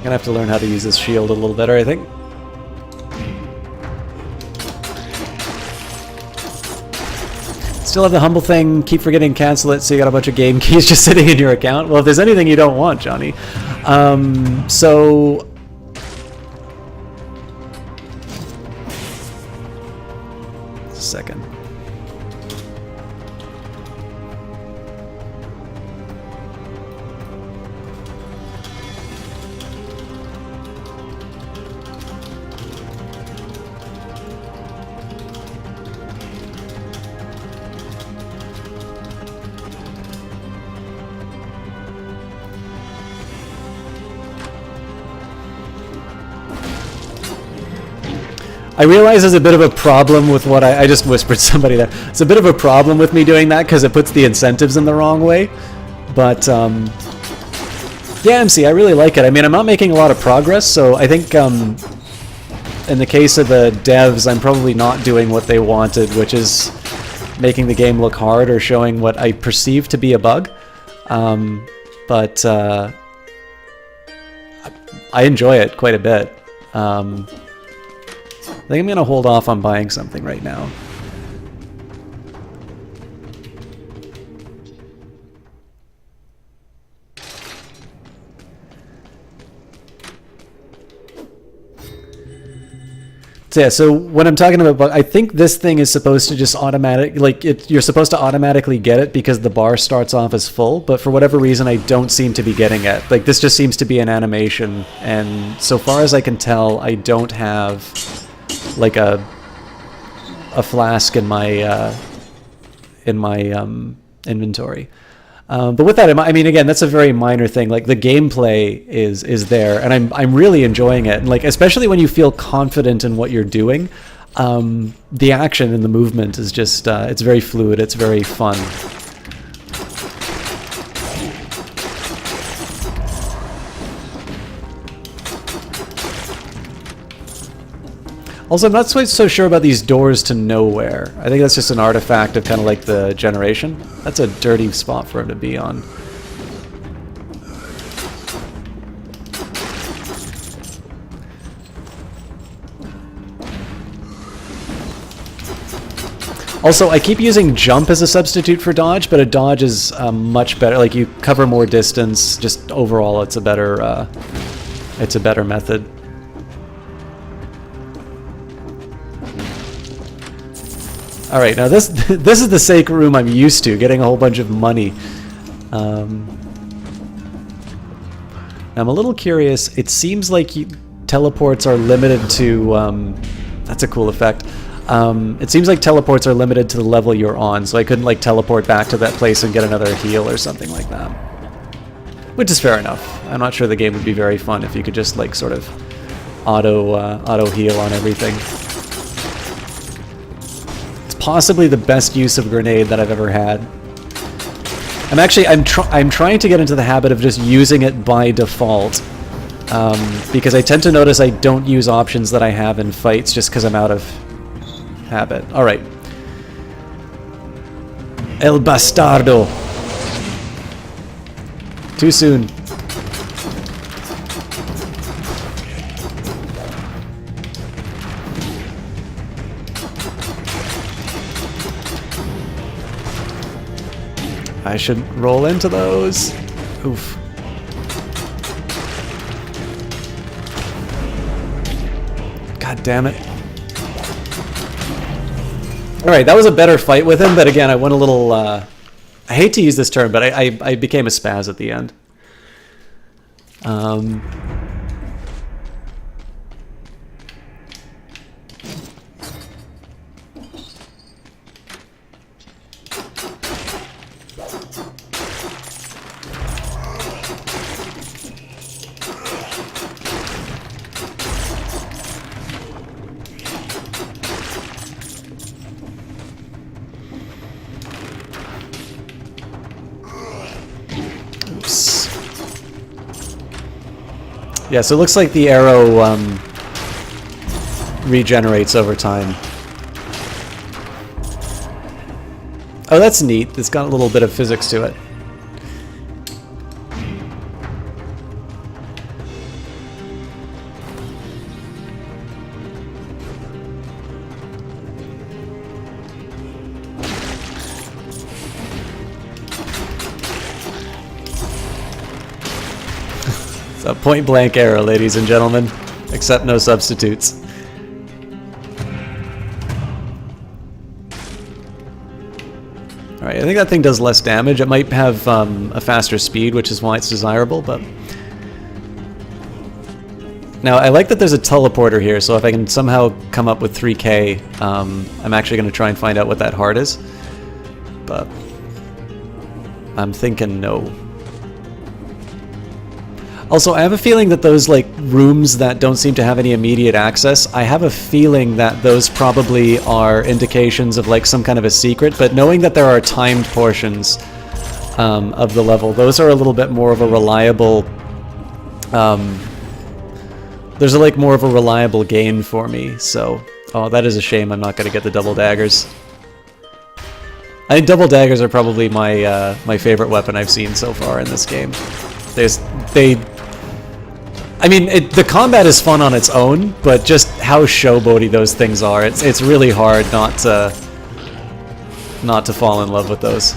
Gonna have to learn how to use this shield a little better, I think. Still have the humble thing, keep forgetting cancel it, so you got a bunch of game keys just sitting in your account. Well, if there's anything you don't want, Johnny. So... Just a second. I realize there's a bit of a problem with what I just whispered somebody there. It's a bit of a problem with me doing that because it puts the incentives in the wrong way. But, yeah, MC, I really like it. I mean, I'm not making a lot of progress, so I think in the case of the devs, I'm probably not doing what they wanted, which is making the game look hard or showing what I perceive to be a bug. But I enjoy it quite a bit. I think I'm going to hold off on buying something right now. So yeah, so when I'm talking about, I think this thing is supposed to just you're supposed to automatically get it because the bar starts off as full, but for whatever reason I don't seem to be getting it. Like this just seems to be an animation, and so far as I can tell, I don't have like a flask in my inventory. But with that, I mean, again, that's a very minor thing. Like the gameplay is there, and I'm really enjoying it. And like especially when you feel confident in what you're doing, the action and the movement is just it's very fluid. It's very fun. Also, I'm not so sure about these doors to nowhere. I think that's just an artifact of kind of like the generation. That's a dirty spot for him to be on. Also, I keep using jump as a substitute for dodge, but a dodge is much better. Like you cover more distance. Just overall, it's a better method. All right, now this is the sacred room I'm used to, getting a whole bunch of money. I'm a little curious. It seems like teleports are limited to. That's a cool effect. It seems like teleports are limited to the level you're on, so I couldn't like teleport back to that place and get another heal or something like that. Which is fair enough. I'm not sure the game would be very fun if you could just like sort of auto heal on everything. Possibly the best use of grenade that I've ever had. I'm trying to get into the habit of just using it by default, because I tend to notice I don't use options that I have in fights just because I'm out of habit. All right, El Bastardo. Too soon. I should roll into those. Oof. God damn it. Alright, that was a better fight with him, but again, I went a little... I hate to use this term, but I became a spaz at the end. Yeah, so it looks like the arrow regenerates over time. Oh, that's neat. It's got a little bit of physics to it. A point-blank arrow, ladies and gentlemen. Except no substitutes. Alright, I think that thing does less damage. It might have a faster speed, which is why it's desirable, but... Now, I like that there's a teleporter here, so if I can somehow come up with 3k, I'm actually going to try and find out what that heart is. But... I'm thinking no. Also, I have a feeling that those, like, rooms that don't seem to have any immediate access, I have a feeling that those probably are indications of, like, some kind of a secret, but knowing that there are timed portions of the level, those are a little bit more of a reliable... there's, like, more of a reliable gain for me, so... Oh, that is a shame I'm not going to get the double daggers. I think double daggers are probably my my favorite weapon I've seen so far in this game. I mean, the combat is fun on its own, but just how showboaty those things are, it's really hard not to fall in love with those.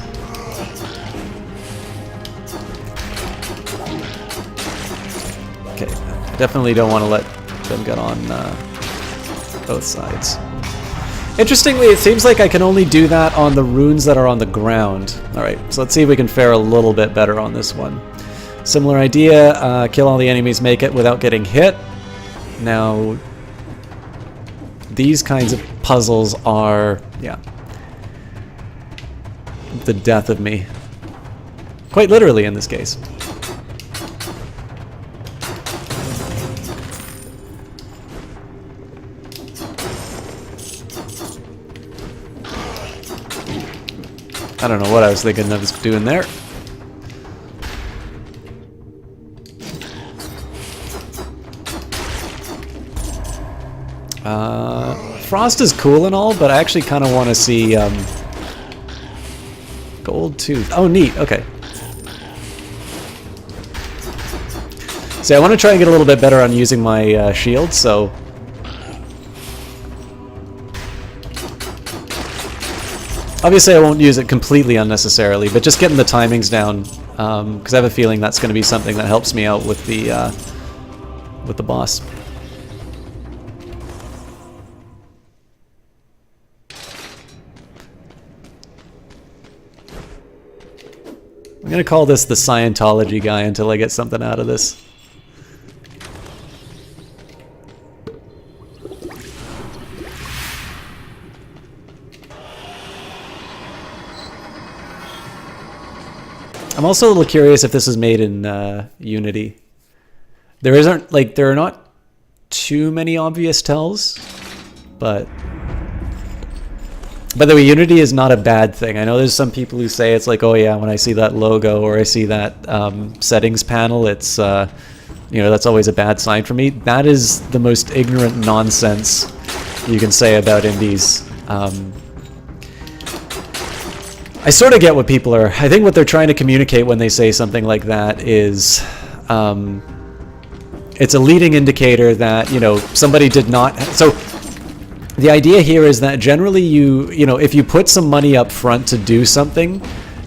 Okay, I definitely don't want to let them get on both sides. Interestingly, it seems like I can only do that on the runes that are on the ground. Alright, so let's see if we can fare a little bit better on this one. Similar idea, kill all the enemies, make it without getting hit. Now, these kinds of puzzles are, yeah, the death of me. Quite literally in this case. I don't know what I was thinking of doing there. Frost is cool and all, but I actually kind of want to see Gold Tooth. Oh, neat. Okay. See, I want to try and get a little bit better on using my shield, so... Obviously, I won't use it completely unnecessarily, but just getting the timings down, because I have a feeling that's going to be something that helps me out with the boss. I'm going to call this the Scientology guy until I get something out of this. I'm also a little curious if this is made in Unity. There are not too many obvious tells, but by the way, Unity is not a bad thing. I know there's some people who say it's like, oh yeah, when I see that logo or I see that settings panel, it's that's always a bad sign for me. That is the most ignorant nonsense you can say about indies. I sort of get what people are... I think what they're trying to communicate when they say something like that is... it's a leading indicator that, somebody did not... So, the idea here is that generally if you put some money up front to do something,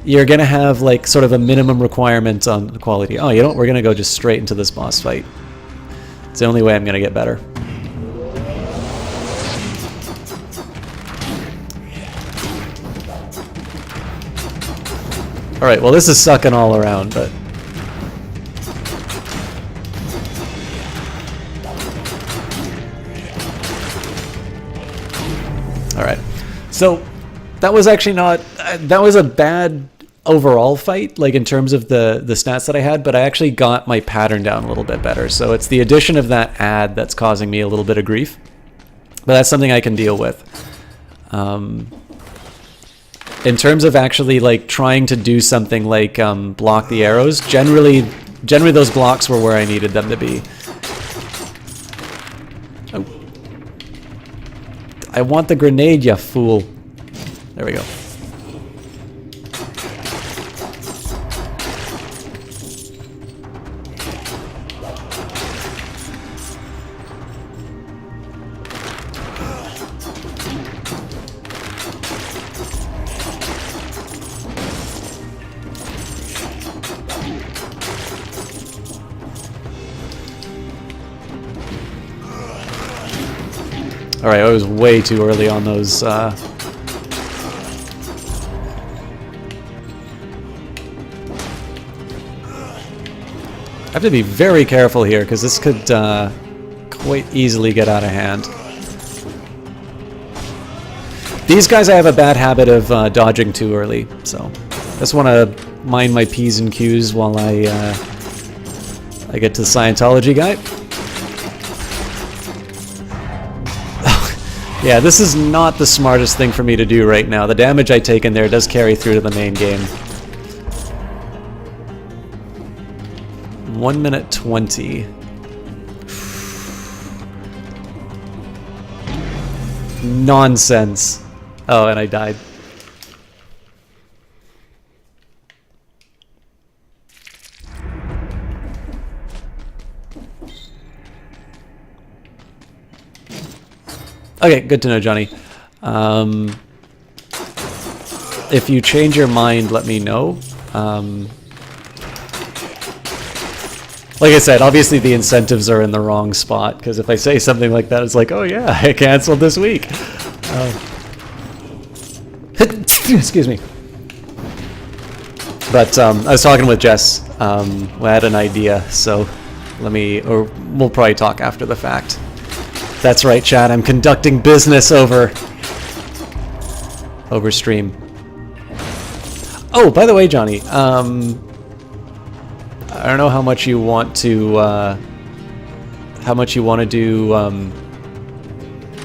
you're going to have, like, sort of a minimum requirement on the quality. Oh, we're going to go just straight into this boss fight. It's the only way I'm going to get better. Alright, well this is sucking all around, but... Alright, so that was actually not... that was a bad overall fight, like in terms of the stats that I had, but I actually got my pattern down a little bit better. So it's the addition of that ad that's causing me a little bit of grief. But that's something I can deal with. In terms of actually like trying to do something like block the arrows, generally those blocks were where I needed them to be. Oh. I want the grenade, you fool. There we go. Alright, I was way too early on those. I have to be very careful here, because this could quite easily get out of hand. These guys I have a bad habit of dodging too early, so just want to mind my P's and Q's while I get to the Scientology guy. Yeah, this is not the smartest thing for me to do right now. The damage I take in there does carry through to the main game. 1 minute 20. Nonsense. Oh, and I died. Okay, good to know, Johnny. If you change your mind, let me know. Like I said, obviously the incentives are in the wrong spot, because if I say something like that, it's like, oh yeah, I canceled this week. Excuse me. But I was talking with Jess. We had an idea, so we'll probably talk after the fact. That's right, chat. I'm conducting business over stream. Oh, by the way, Johnny, I don't know how much you want to do,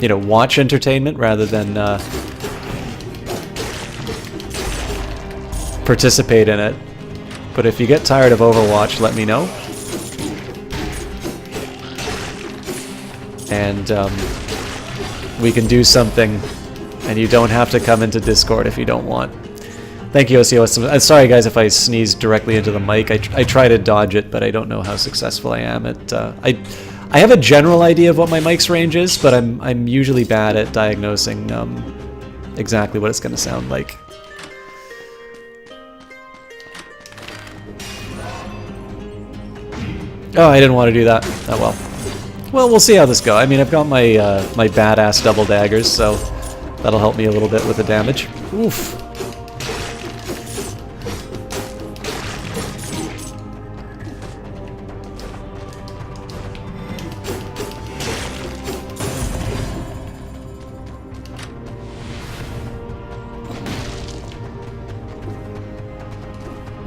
you know, watch entertainment rather than participate in it. But if you get tired of Overwatch, let me know. And we can do something, and you don't have to come into Discord if you don't want. Thank you, OCO. Sorry, guys, if I sneeze directly into the mic. I try to dodge it, but I don't know how successful I am at. I have a general idea of what my mic's range is, but I'm usually bad at diagnosing exactly what it's going to sound like. Oh, I didn't want to do that. Oh well. Well, we'll see how this goes. I mean, I've got my my badass double daggers, so that'll help me a little bit with the damage. Oof.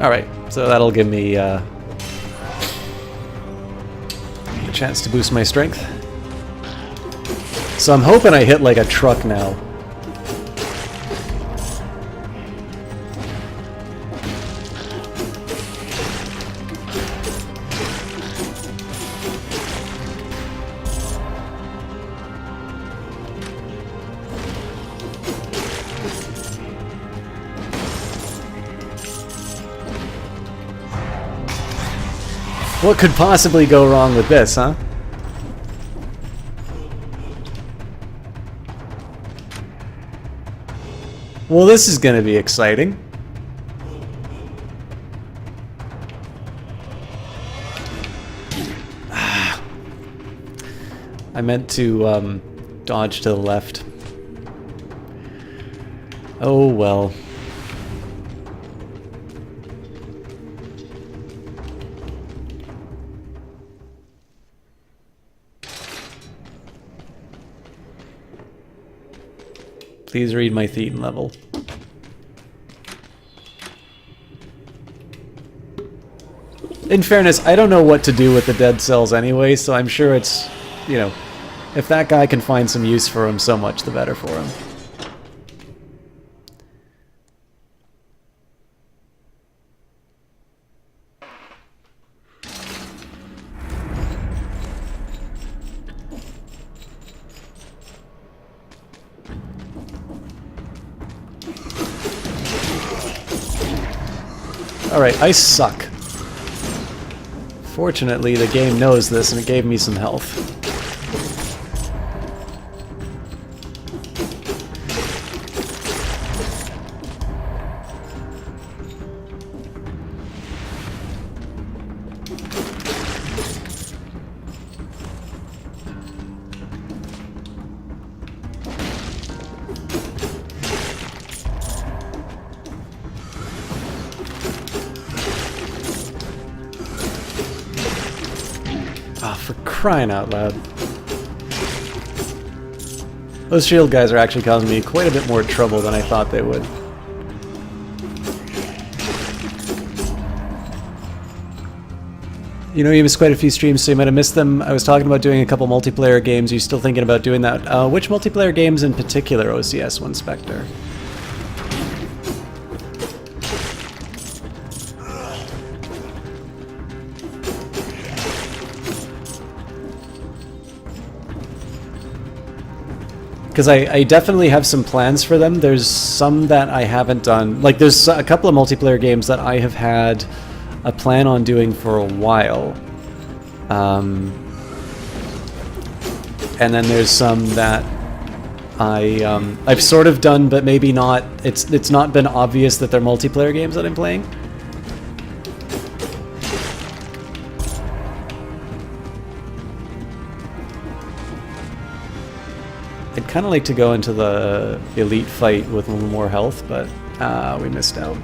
Alright, so that'll give me a chance to boost my strength. So I'm hoping I hit like a truck now. What could possibly go wrong with this, huh? Well, this is going to be exciting. I meant to dodge to the left. Oh well. Please read my Thetan level. In fairness, I don't know what to do with the dead cells anyway, so I'm sure it's, you know, if that guy can find some use for him, so much the better for him. Alright, I suck. Fortunately, the game knows this and it gave me some health. Crying out loud. Those shield guys are actually causing me quite a bit more trouble than I thought they would. You know, you missed quite a few streams, so you might have missed them. I was talking about doing a couple multiplayer games. Are you still thinking about doing that? Which multiplayer games in particular, OCS One Spectre? Because I definitely have some plans for them. There's some that I haven't done. Like, there's a couple of multiplayer games that I have had a plan on doing for a while. And then there's some that I've sort of done, but maybe not. It's not been obvious that they're multiplayer games that I'm playing. I'd kind of like to go into the elite fight with a little more health, but we missed out.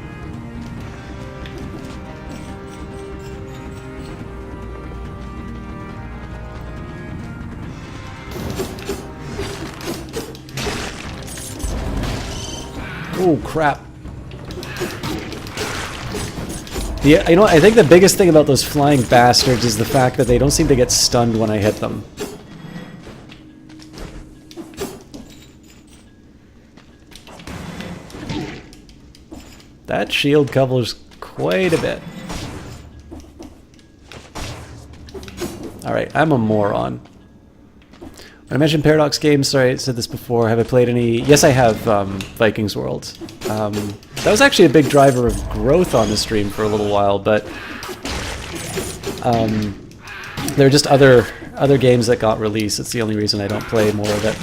Oh crap. You know, I think the biggest thing about those flying bastards is the fact that they don't seem to get stunned when I hit them. That shield covers quite a bit. Alright, I'm a moron. When I mentioned Paradox Games, sorry I said this before, have I played any... Yes, I have, Vikings World. That was actually a big driver of growth on the stream for a little while, but... there are just other games that got released. It's the only reason I don't play more of it.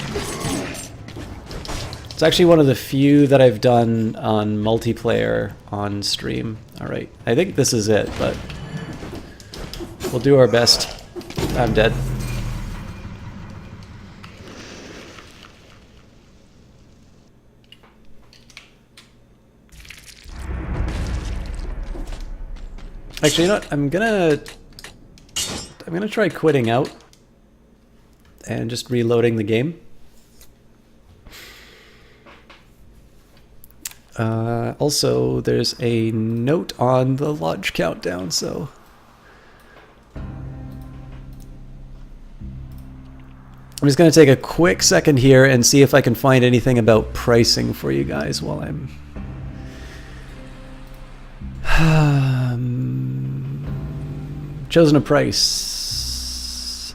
It's actually one of the few that I've done on multiplayer on stream. Alright, I think this is it, but... we'll do our best. I'm dead. Actually, you know what? I'm gonna try quitting out and just reloading the game. Also, there's a note on the launch countdown, so I'm just gonna take a quick second here and see if I can find anything about pricing for you guys while I'm chosen a price.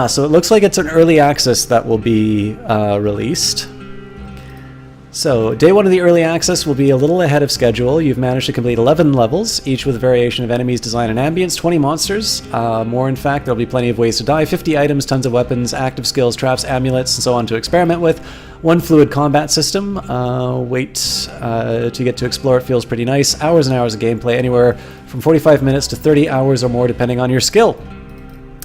So it looks like it's an early access that will be released. So day 1 of the early access will be a little ahead of schedule. You've managed to complete 11 levels, each with a variation of enemies, design, and ambience, 20 monsters, more in fact. There'll be plenty of ways to die, 50 items, tons of weapons, active skills, traps, amulets, and so on to experiment with. 1 fluid combat system. Wait to get to explore. It feels pretty nice. Hours and hours of gameplay, anywhere from 45 minutes to 30 hours or more, depending on your skill.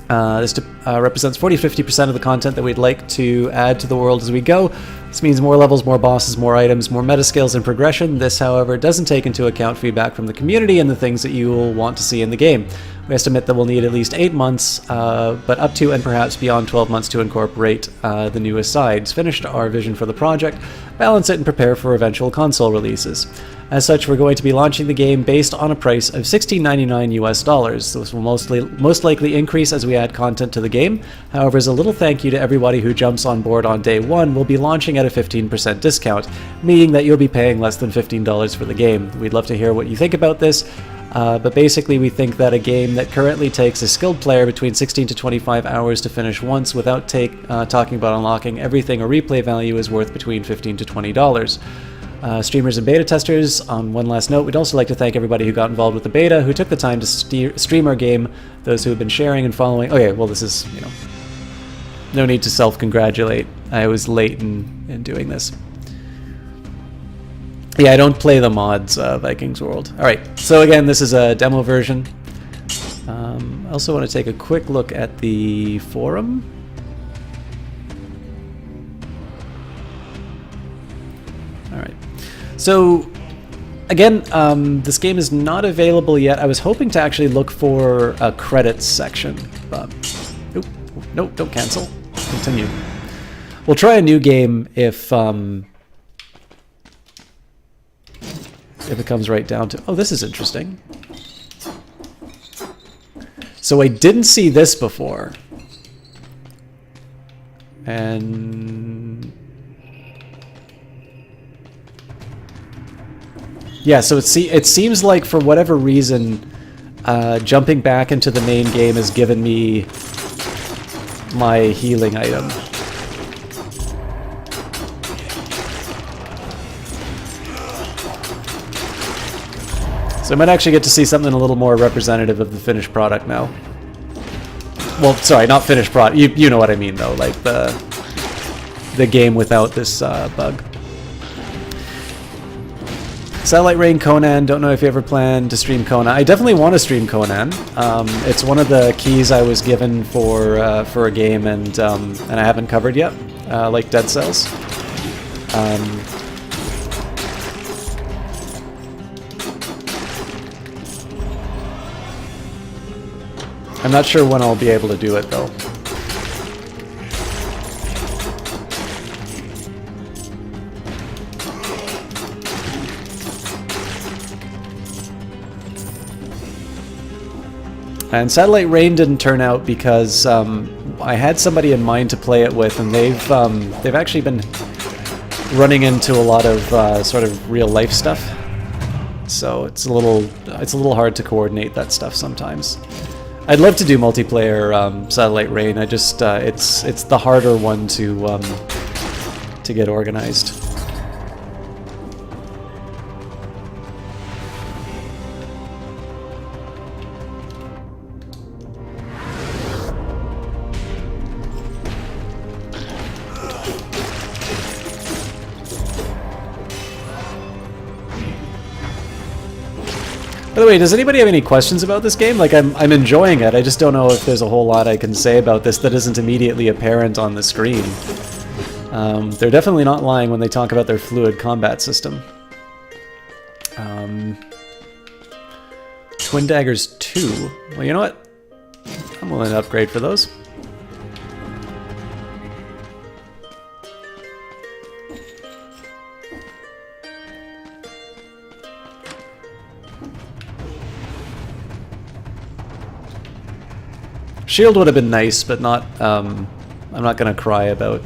This represents 40-50% of the content that we'd like to add to the world as we go. This means more levels, more bosses, more items, more meta skills, and progression. This, however, doesn't take into account feedback from the community and the things that you will want to see in the game. We estimate that we'll need at least 8 months, but up to and perhaps beyond 12 months to incorporate the newest sides, finish our vision for the project, balance it, and prepare for eventual console releases. As such, we're going to be launching the game based on a price of $16.99 US dollars. This will most likely increase as we add content to the game. However, as a little thank you to everybody who jumps on board on day 1, we'll be launching at a 15% discount, meaning that you'll be paying less than $15 for the game. We'd love to hear what you think about this. But basically we think that a game that currently takes a skilled player between 16 to 25 hours to finish once without talking about unlocking everything or replay value is worth between $15 to $20. Streamers and beta testers, on one last note, we'd also like to thank everybody who got involved with the beta, who took the time to stream our game, those who have been sharing and following. Okay, well this is, you know, no need to self-congratulate. I was late in doing this. Yeah, I don't play the mods, Vikings World. Alright, so again, this is a demo version. I also want to take a quick look at the forum. Alright. So, again, this game is not available yet. I was hoping to actually look for a credits section, but... Oop, no, don't cancel. Continue. We'll try a new game if it comes right down to... Oh, this is interesting. So I didn't see this before. And... yeah, so it seems like for whatever reason, jumping back into the main game has given me my healing item. So I might actually get to see something a little more representative of the finished product now. Well, sorry, not finished product. You know what I mean, though, like the game without this bug. Satellite Rain Conan, don't know if you ever plan to stream Conan. I definitely want to stream Conan. It's one of the keys I was given for a game, and I haven't covered yet, like Dead Cells. I'm not sure when I'll be able to do it, though. And Satellite Rain didn't turn out because I had somebody in mind to play it with, and they've actually been running into a lot of sort of real life stuff. So it's a little hard to coordinate that stuff sometimes. I'd love to do multiplayer Satellite Rain. I just it's the harder one to get organized. By the way, does anybody have any questions about this game? Like, I'm enjoying it. I just don't know if there's a whole lot I can say about this that isn't immediately apparent on the screen. They're definitely not lying when they talk about their fluid combat system. Twin Daggers 2. Well, you know what? I'm willing to upgrade for those. Shield would have been nice, but not. I'm not gonna cry about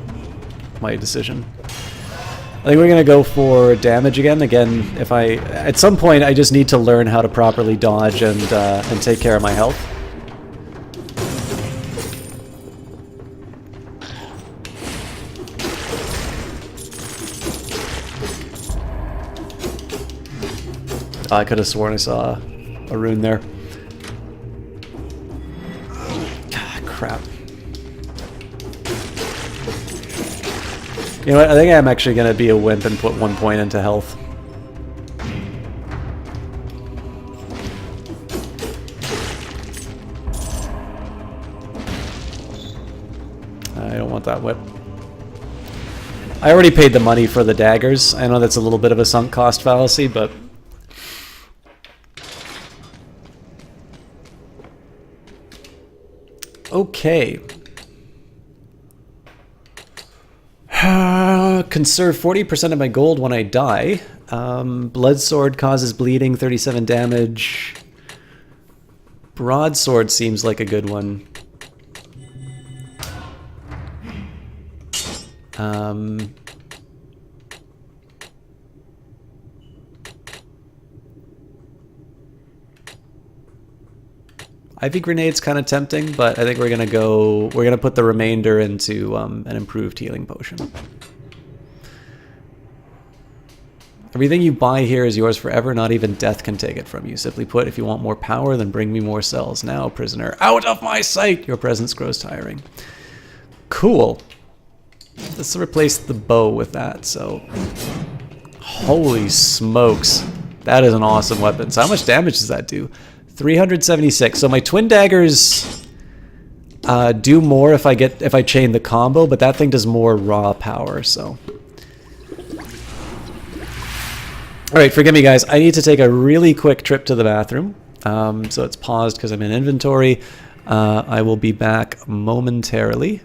my decision. I think we're gonna go for damage again. Again, if at some point I just need to learn how to properly dodge and take care of my health. I could have sworn I saw a rune there. Crap. You know what? I think I'm actually going to be a wimp and put 1 point into health. I don't want that whip. I already paid the money for the daggers. I know that's a little bit of a sunk cost fallacy, but... Okay. Conserve 40% of my gold when I die. Bloodsword causes bleeding, 37 damage. Broadsword seems like a good one. Ivy Grenade's kind of tempting, but I think we're gonna put the remainder into an improved healing potion. Everything you buy here is yours forever, not even death can take it from you. Simply put, if you want more power, then bring me more cells. Now, prisoner, out of my sight! Your presence grows tiring. Cool. Let's replace the bow with that, so... Holy smokes. That is an awesome weapon. So how much damage does that do? 376. So my twin daggers do more if I chain the combo, but that thing does more raw power, so... Alright, forgive me guys, I need to take a really quick trip to the bathroom. So it's paused because I'm in inventory. I will be back momentarily.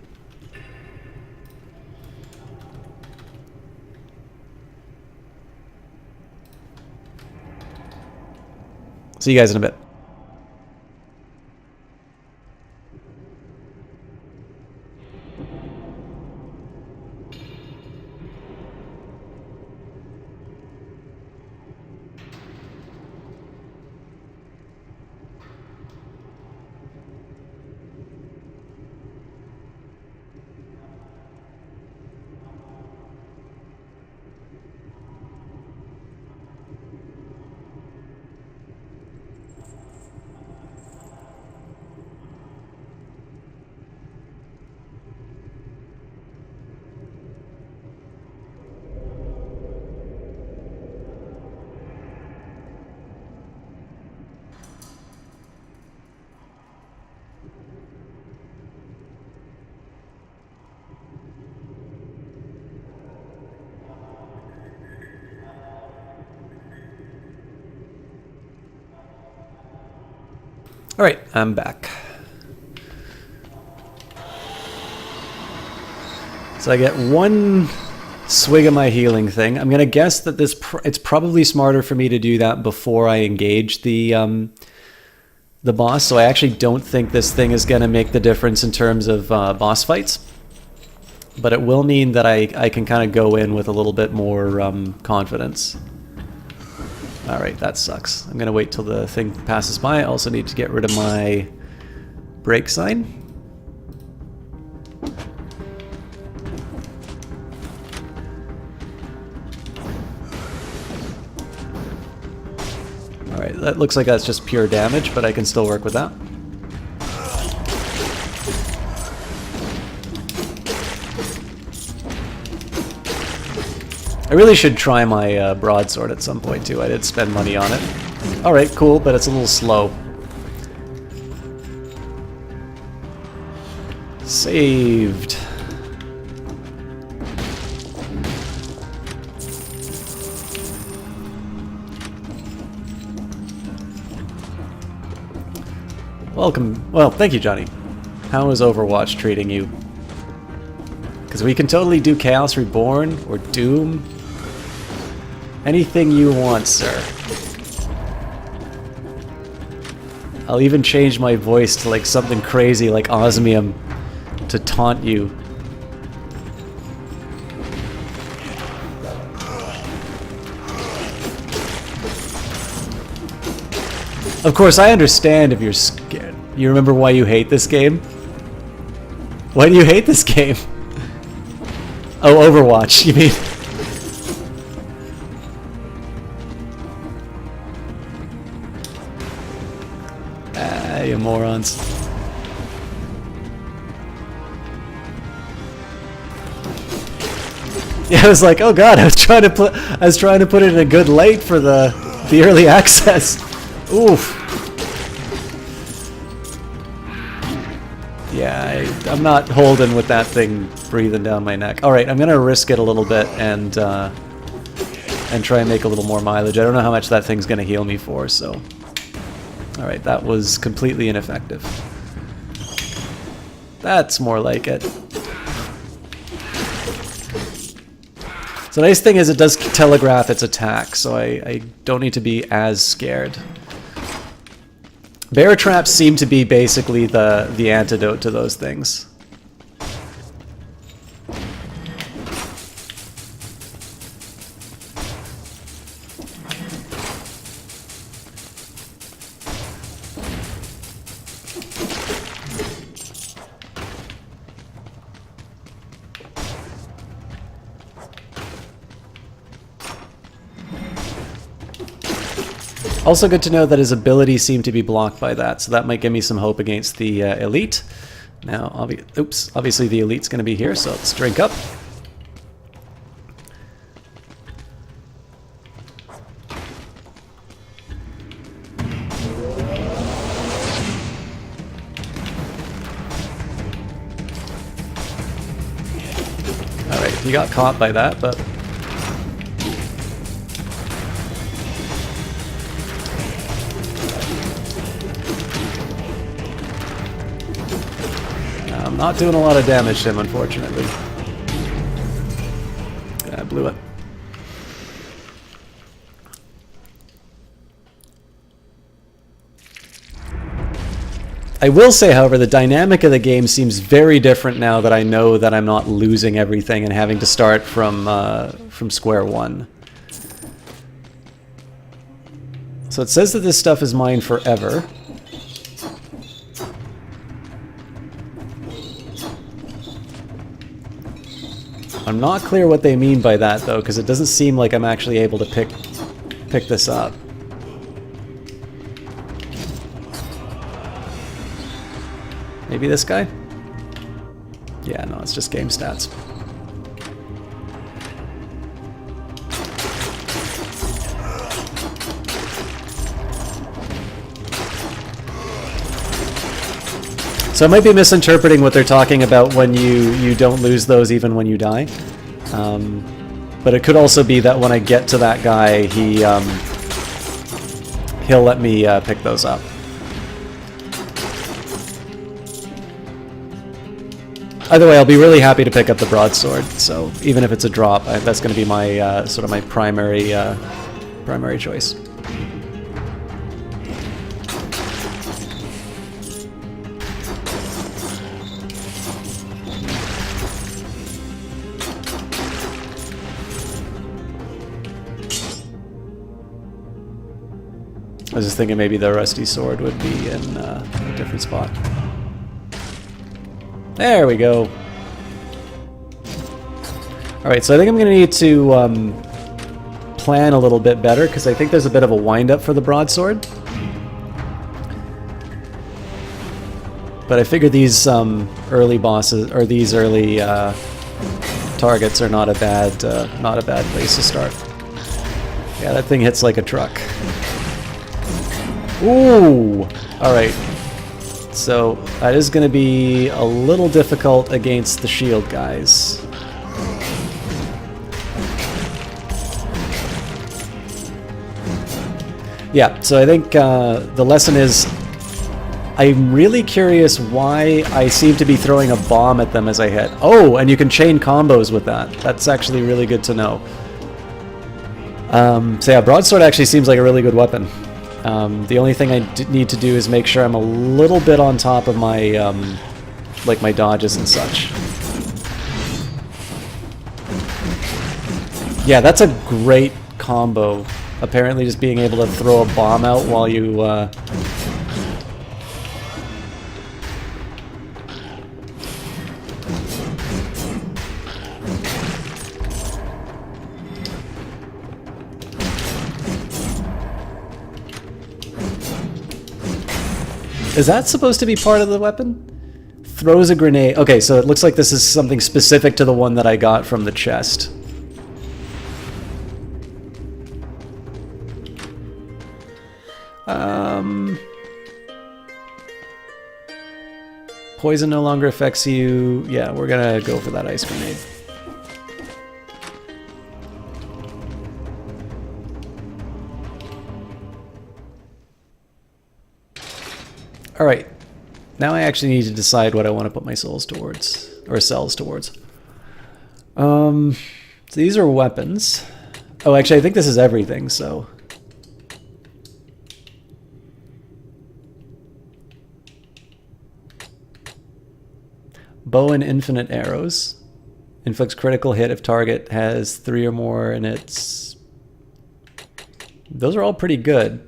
See you guys in a bit. Alright, I'm back. So I get one swig of my healing thing. I'm gonna guess that it's probably smarter for me to do that before I engage the the boss, so I actually don't think this thing is going to make the difference in terms of boss fights. But it will mean that I can kind of go in with a little bit more confidence. Alright, that sucks. I'm going to wait till the thing passes by. I also need to get rid of my break sign. Alright, that looks like that's just pure damage, but I can still work with that. I really should try my broadsword at some point too. I did spend money on it. Alright, cool, but it's a little slow. Saved. Welcome. Well, thank you, Johnny. How is Overwatch treating you? Because we can totally do Chaos Reborn or Doom. Anything you want, sir. I'll even change my voice to like something crazy like Osmium to taunt you. Of course, I understand if you're scared. You remember why you hate this game? Why do you hate this game? Oh, Overwatch, you mean? Ah, you morons. Yeah, I was like, oh god, I was trying to put it in a good light for the early access. Oof. Yeah, I'm not holding with that thing breathing down my neck. All right, I'm gonna risk it a little bit and try and make a little more mileage. I don't know how much that thing's gonna heal me for, so. All right, that was completely ineffective. That's more like it. So the nice thing is it does telegraph its attack, so I don't need to be as scared. Bear traps seem to be basically the antidote to those things. Also good to know that his abilities seem to be blocked by that, so that might give me some hope against the elite. Now, obviously the elite's going to be here, so let's drink up. Alright, he got caught by that, but... I'm not doing a lot of damage to him, unfortunately. I blew it. I will say, however, the dynamic of the game seems very different now that I know that I'm not losing everything and having to start from square one. So it says that this stuff is mine forever. I'm not clear what they mean by that, though, because it doesn't seem like I'm actually able to pick this up. Maybe this guy? Yeah, no, it's just game stats. So I might be misinterpreting what they're talking about when you don't lose those even when you die. But it could also be that when I get to that guy, he'll let me pick those up. Either way, I'll be really happy to pick up the broadsword. So even if it's a drop, that's going to be my sort of my primary I was just thinking maybe the rusty sword would be in a different spot. There we go. Alright, so I think I'm going to need to plan a little bit better, because I think there's a bit of a wind-up for the broadsword. But I figure these early bosses, or these early targets are not a bad place to start. Yeah, that thing hits like a truck. Ooh! Alright. So, that is going to be a little difficult against the shield guys. Yeah, so I think the lesson is, I'm really curious why I seem to be throwing a bomb at them as I hit. Oh, and you can chain combos with that. That's actually really good to know. So yeah, broadsword actually seems like a really good weapon. The only thing I need to do is make sure I'm a little bit on top of my, like my dodges and such. Yeah, that's a great combo. Apparently just being able to throw a bomb out while you, Is that supposed to be part of the weapon? Throws a grenade. Okay, so it looks like this is something specific to the one that I got from the chest. Poison no longer affects you. Yeah, we're gonna go for that ice grenade. Alright, now I actually need to decide what I want to put my souls towards, or cells towards. So these are weapons. Oh, actually I think this is everything, so... Bow and infinite arrows. Inflicts critical hit if target has 3 or more, and it's... Those are all pretty good.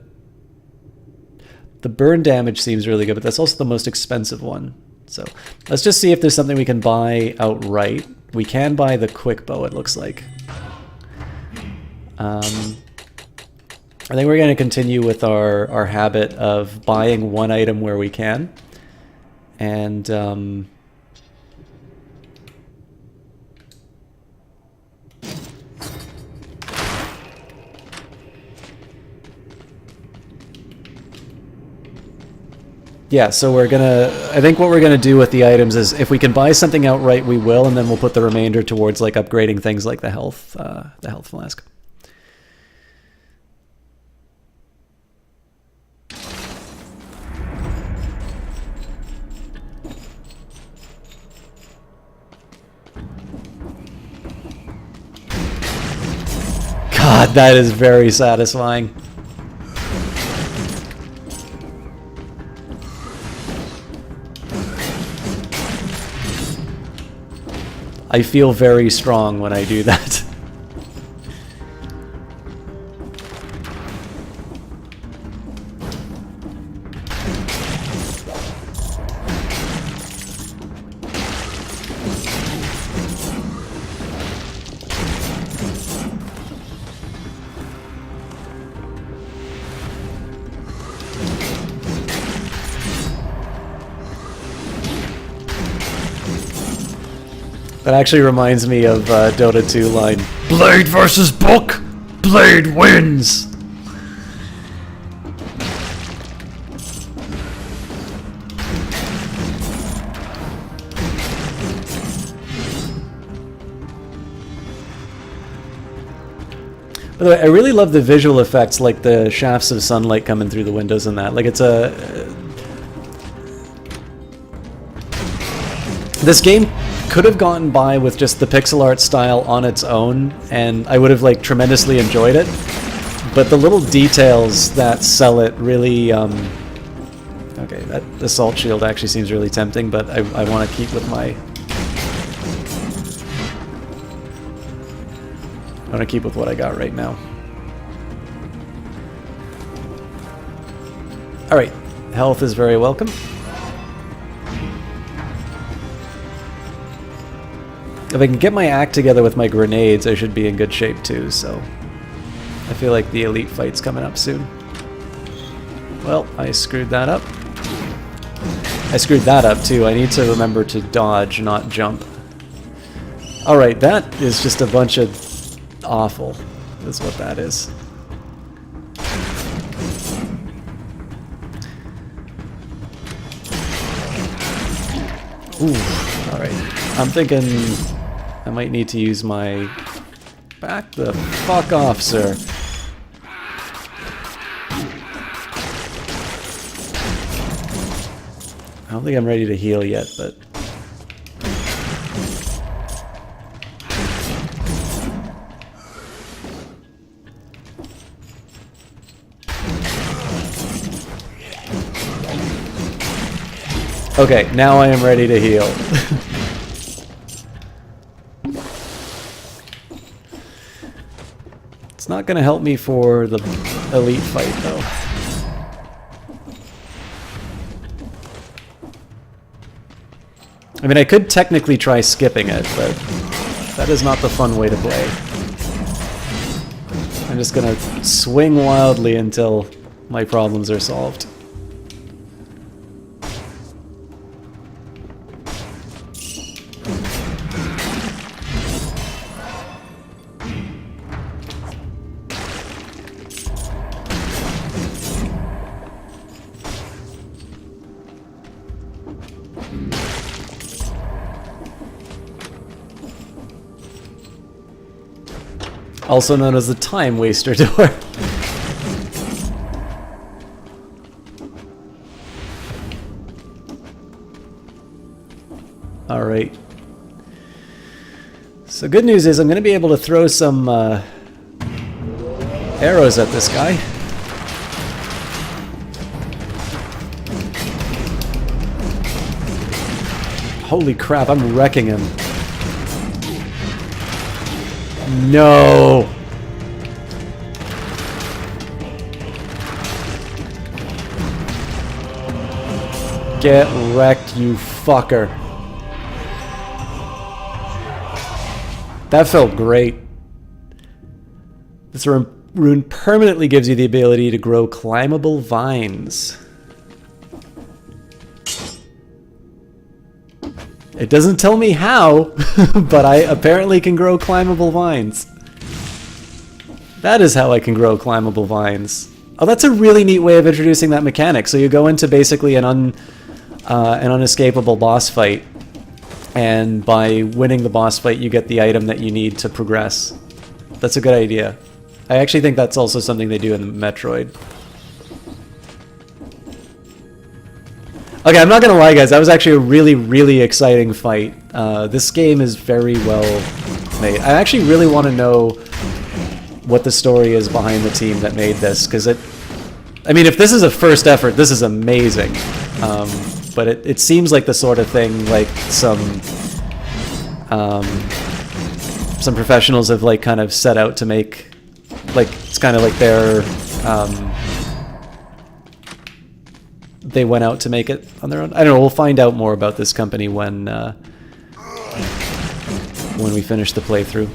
The burn damage seems really good, but that's also the most expensive one. So let's just see if there's something we can buy outright. We can buy the quick bow, it looks like. I think we're going to continue with our habit of buying one item where we can. And... yeah, so we're gonna... I think what we're gonna do with the items is, if we can buy something outright, we will, and then we'll put the remainder towards like upgrading things like the health flask. God, that is very satisfying. I feel very strong when I do that. That actually reminds me of Dota 2 line, Blade versus Book! Blade wins! By the way, I really love the visual effects, like the shafts of sunlight coming through the windows and that. Like, it's a... This game could have gotten by with just the pixel art style on its own, and I would have like tremendously enjoyed it. But the little details that sell it really... Okay, that assault shield actually seems really tempting, but I want to keep with my... I want to keep with what I got right now. Alright, health is very welcome. If I can get my act together with my grenades, I should be in good shape too, so... I feel like the elite fight's coming up soon. Well, I screwed that up. I screwed that up too. I need to remember to dodge, not jump. Alright, that is just a bunch of awful, is what that is. Ooh, alright. I'm thinking I might need to use my... Back the fuck off, sir. I don't think I'm ready to heal yet, but... Okay, now I am ready to heal. It's not going to help me for the elite fight, though. I mean, I could technically try skipping it, but that is not the fun way to play. I'm just going to swing wildly until my problems are solved. Also known as the Time Waster door. Alright. So good news is I'm going to be able to throw some arrows at this guy. Holy crap, I'm wrecking him. No! Get wrecked, you fucker. That felt great. This rune permanently gives you the ability to grow climbable vines. It doesn't tell me how, but I apparently can grow climbable vines. That is how I can grow climbable vines. Oh, that's a really neat way of introducing that mechanic. So you go into basically an unescapable boss fight, and by winning the boss fight you get the item that you need to progress. That's a good idea. I actually think that's also something they do in Metroid. Okay, I'm not gonna lie guys, that was actually a really, really exciting fight. This game is very well made. I actually really want to know what the story is behind the team that made this, because I mean, if this is a first effort, this is amazing. But it seems like the sort of thing like some professionals have like kind of set out to make, like it's kind of like their they went out to make it on their own. I don't know. We'll find out more about this company when we finish the playthrough.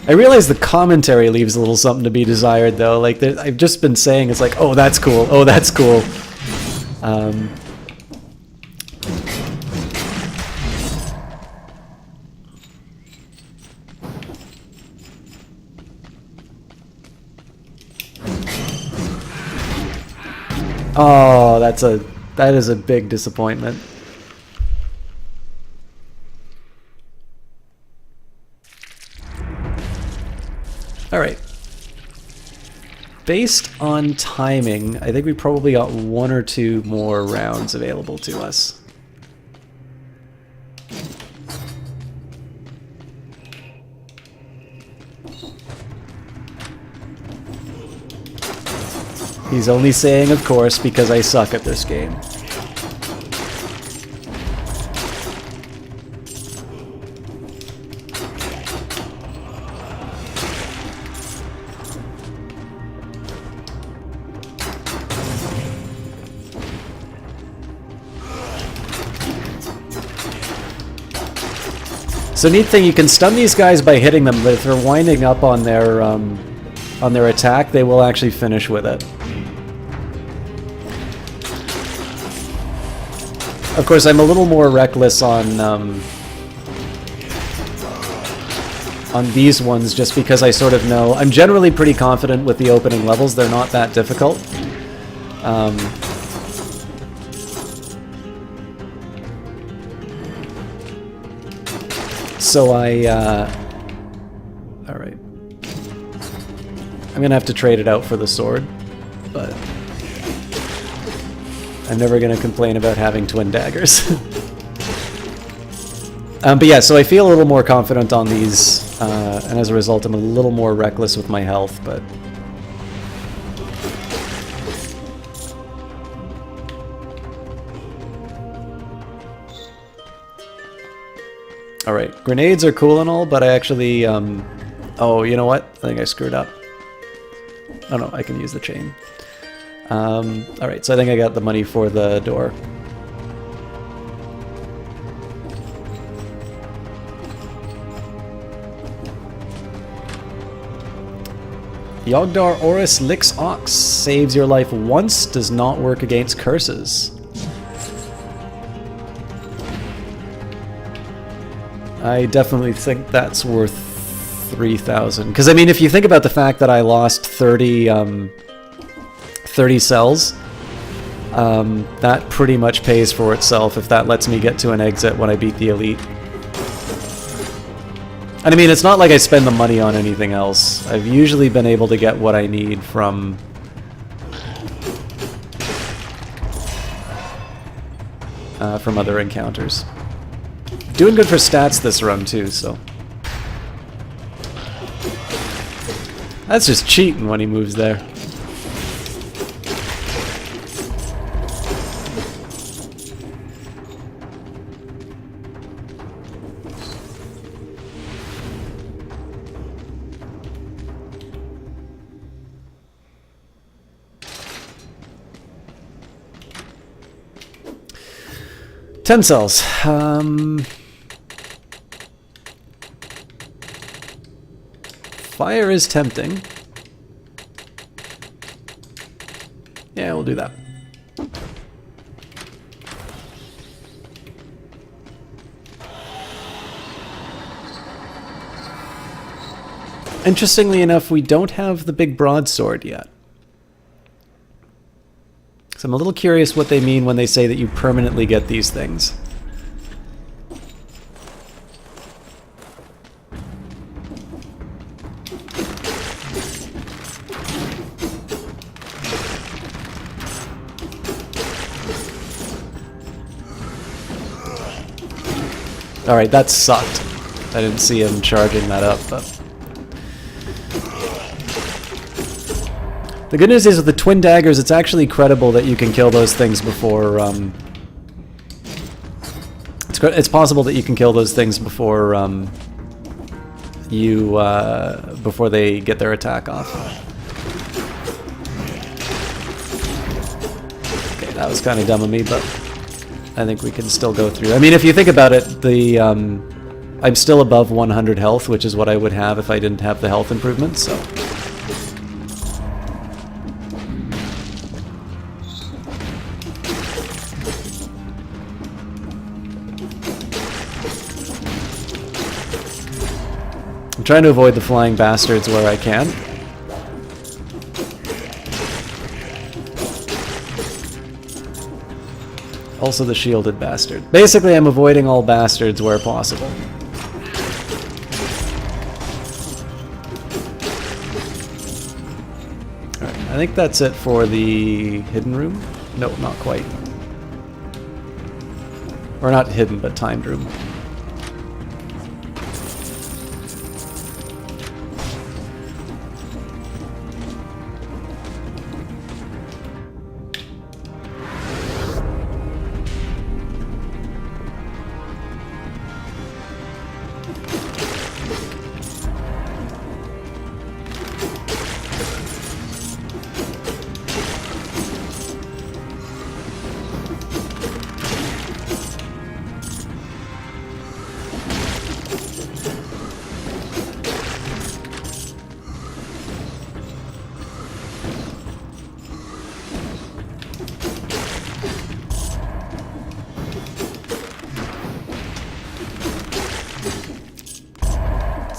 I realize the commentary leaves a little something to be desired, though. Like I've just been saying, it's like, oh, that's cool. Oh, that's cool. Oh, that is a big disappointment. Alright. Based on timing, I think we probably got 1 or 2 more rounds available to us. He's only saying, of course, because I suck at this game. So neat thing, you can stun these guys by hitting them, but if they're winding up on their attack, they will actually finish with it. Of course, I'm a little more reckless on these ones just because I sort of know... I'm generally pretty confident with the opening levels. They're not that difficult. So alright. I'm gonna have to trade it out for the sword, but I'm never gonna complain about having twin daggers. But yeah, so I feel a little more confident on these, and as a result I'm a little more reckless with my health, but... Alright, grenades are cool and all, but I actually, oh, you know what? I think I screwed up. Oh no, I can use the chain. Alright, so I think I got the money for the door. Yogdar Oris Licks Ox. Saves your life once, does not work against curses. I definitely think that's worth 3,000. Because, I mean, if you think about the fact that I lost 30 cells, that pretty much pays for itself if that lets me get to an exit when I beat the elite. And I mean, it's not like I spend the money on anything else. I've usually been able to get what I need from... from other encounters. Doing good for stats this run too, so... That's just cheating when he moves there. Ten cells. Fire is tempting. Yeah, we'll do that. Interestingly enough, we don't have the big broadsword yet. So I'm a little curious what they mean when they say that you permanently get these things. Alright, that sucked. I didn't see him charging that up, but... The good news is with the twin daggers, it's actually credible that you can kill those things before, it's possible that you can kill those things before, before they get their attack off. Okay, that was kind of dumb of me, but I think we can still go through. I mean, if you think about it, the, I'm still above 100 health, which is what I would have if I didn't have the health improvements, so... I'm trying to avoid the flying bastards where I can. Also the shielded bastard. Basically, I'm avoiding all bastards where possible. Alright, I think that's it for the hidden room. No, not quite. Or not hidden, but timed room.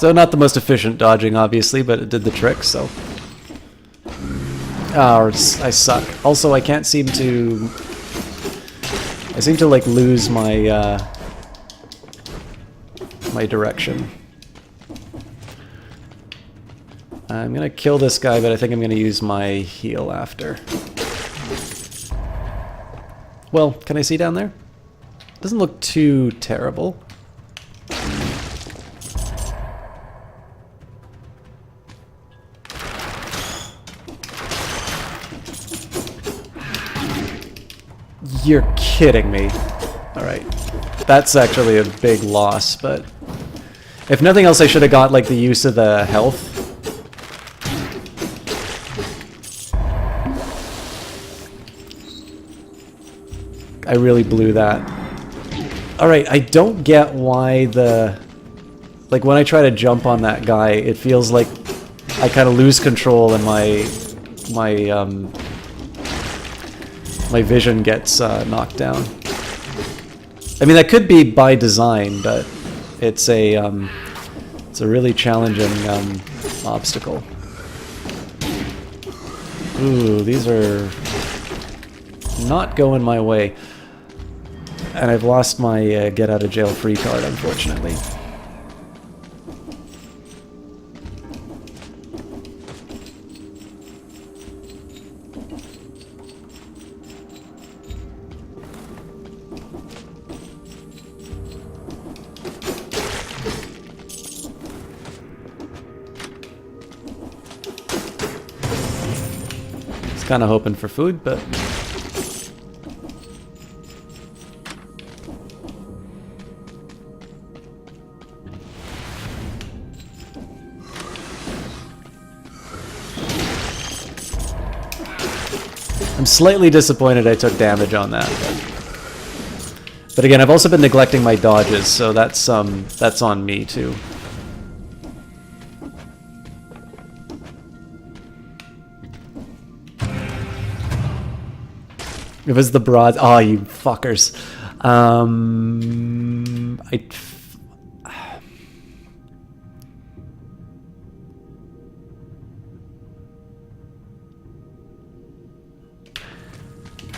So not the most efficient dodging, obviously, but it did the trick, so... Oh, I suck. Also, I can't seem to... I seem to, like, lose my, my direction. I'm gonna kill this guy, but I think I'm gonna use my heal after. Well, can I see down there? Doesn't look too terrible. You're kidding me. Alright. That's actually a big loss, but... If nothing else, I should have got, like, the use of the health. I really blew that. Alright, I don't get why the... Like, when I try to jump on that guy, it feels like I kind of lose control and my vision gets knocked down. I mean, that could be by design, but it's a really challenging obstacle. Ooh, these are not going my way. And I've lost my get out of jail free card, unfortunately. Kind of hoping for food, but I'm slightly disappointed I took damage on that. But again, I've also been neglecting my dodges, so that's on me too. It was the broad. Oh, you fuckers. I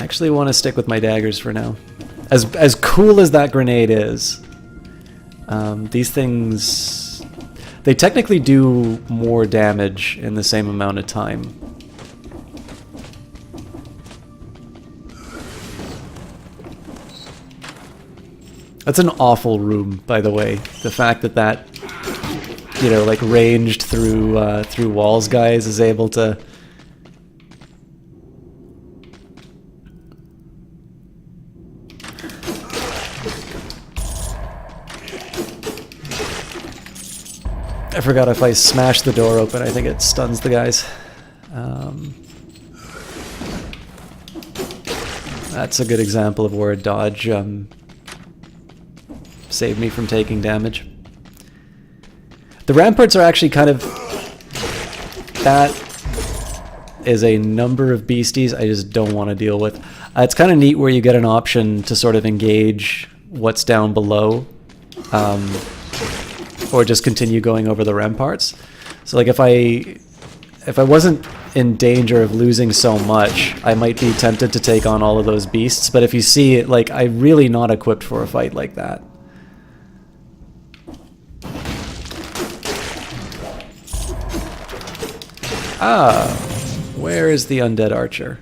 actually want to stick with my daggers for now. As cool as that grenade is, these things, they technically do more damage in the same amount of time. That's an awful room, by the way. The fact that you know, like ranged through through walls, guys, is able to. I forgot if I smash the door open, I think it stuns the guys. That's a good example of where a dodge saved me from taking damage. The ramparts are actually kind of... That is a number of beasties I just don't want to deal with. It's kind of neat where you get an option to sort of engage what's down below. Or just continue going over the ramparts. So like if I wasn't in danger of losing so much, I might be tempted to take on all of those beasts, but if you see it, like, I'm really not equipped for a fight like that. Ah, where is the undead archer?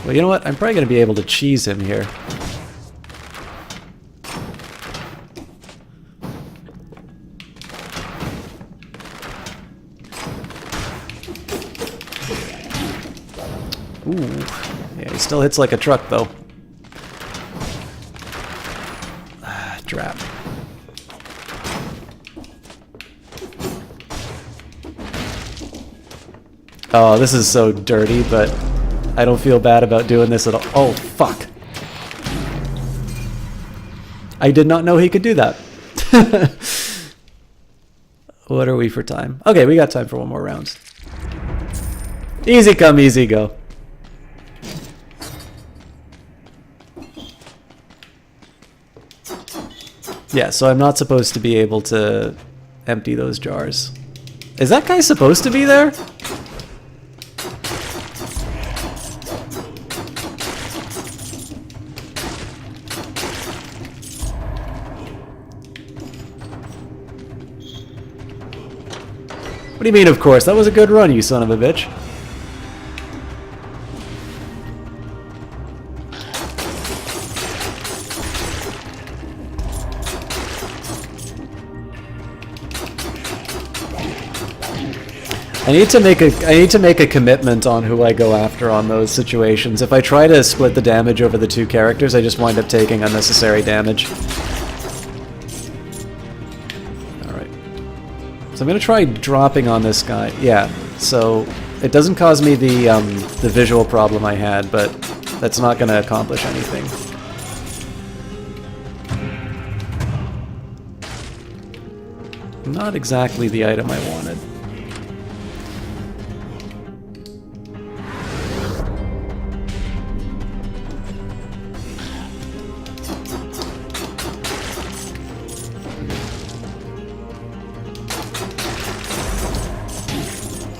Well, you know what? I'm probably going to be able to cheese him here. Ooh, yeah, he still hits like a truck, though. Ah, drap. Oh, this is so dirty, but I don't feel bad about doing this at all. Oh, fuck. I did not know he could do that. What are we for time? Okay, we got time for one more round. Easy come, easy go. Yeah, so I'm not supposed to be able to empty those jars. Is that guy supposed to be there? What do you mean, of course? That was a good run, you son of a bitch. I need to make a commitment on who I go after on those situations. If I try to split the damage over the two characters, I just wind up taking unnecessary damage. Alright. So I'm gonna try dropping on this guy. Yeah, so it doesn't cause me the visual problem I had, but that's not gonna accomplish anything. Not exactly the item I wanted.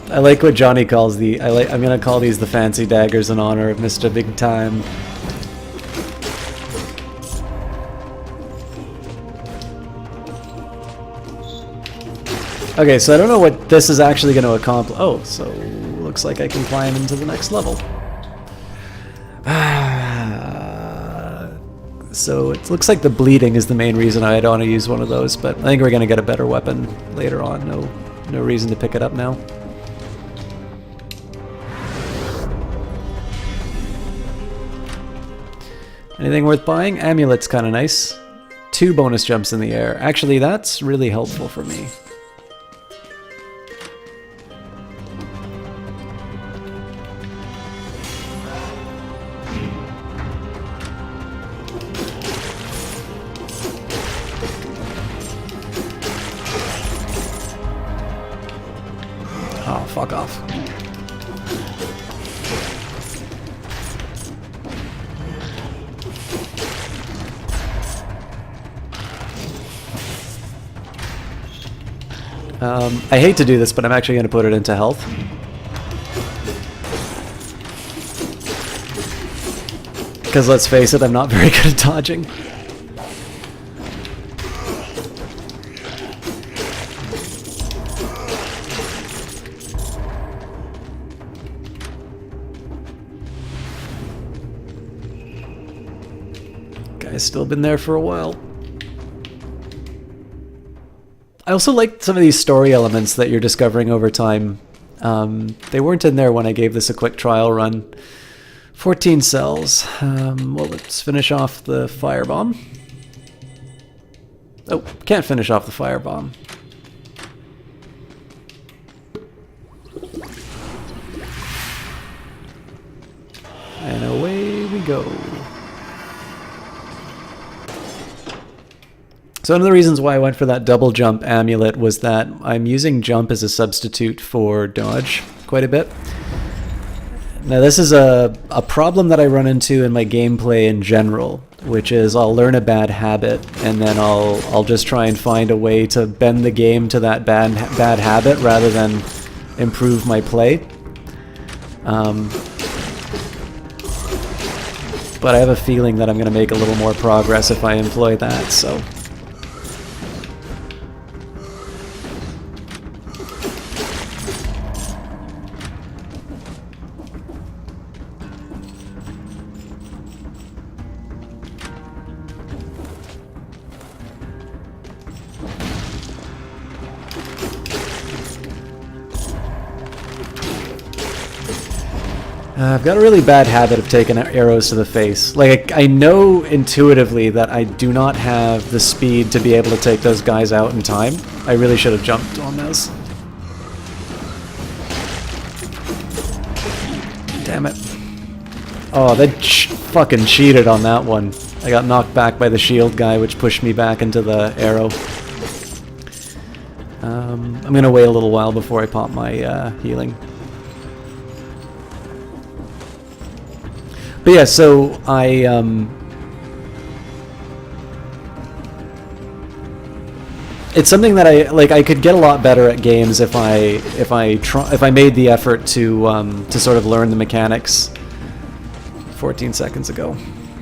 I like what Johnny calls the... I'm gonna call these the fancy daggers in honor of Mr. Big Time. Okay, so I don't know what this is actually going to accomplish. Oh, so looks like I can climb into the next level. So it looks like the bleeding is the main reason I don't want to use one of those, but I think we're going to get a better weapon later on. No reason to pick it up now. Anything worth buying? Amulet's kind of nice. 2 bonus jumps in the air. Actually, that's really helpful for me. Oh, fuck off. I hate to do this, but I'm actually going to put it into health. Because let's face it, I'm not very good at dodging. Guy's still been there for a while. I also like some of these story elements that you're discovering over time. They weren't in there when I gave this a quick trial run. 14 cells. Well, let's finish off the firebomb. Oh, can't finish off the firebomb. And away we go. So one of the reasons why I went for that double jump amulet was that I'm using jump as a substitute for dodge quite a bit. Now this is a problem that I run into in my gameplay in general, which is I'll learn a bad habit and then I'll just try and find a way to bend the game to that bad habit rather than improve my play. But I have a feeling that I'm going to make a little more progress if I employ that, so... I've got a really bad habit of taking arrows to the face. Like, I know intuitively that I do not have the speed to be able to take those guys out in time. I really should have jumped on those. Damn it. Oh, they fucking cheated on that one. I got knocked back by the shield guy, which pushed me back into the arrow. I'm gonna wait a little while before I pop my healing. But yeah, so it's something that I could get a lot better at games if I made the effort to sort of learn the mechanics. 14 seconds ago,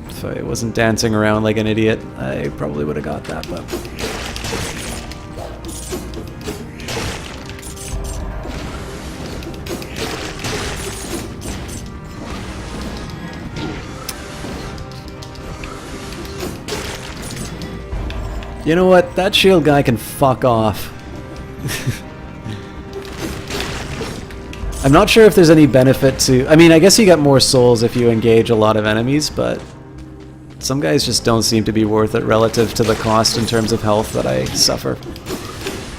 if I wasn't dancing around like an idiot, I probably would have got that. But you know what? That shield guy can fuck off. I'm not sure if there's any benefit to... I mean, I guess you get more souls if you engage a lot of enemies, but some guys just don't seem to be worth it relative to the cost in terms of health that I suffer.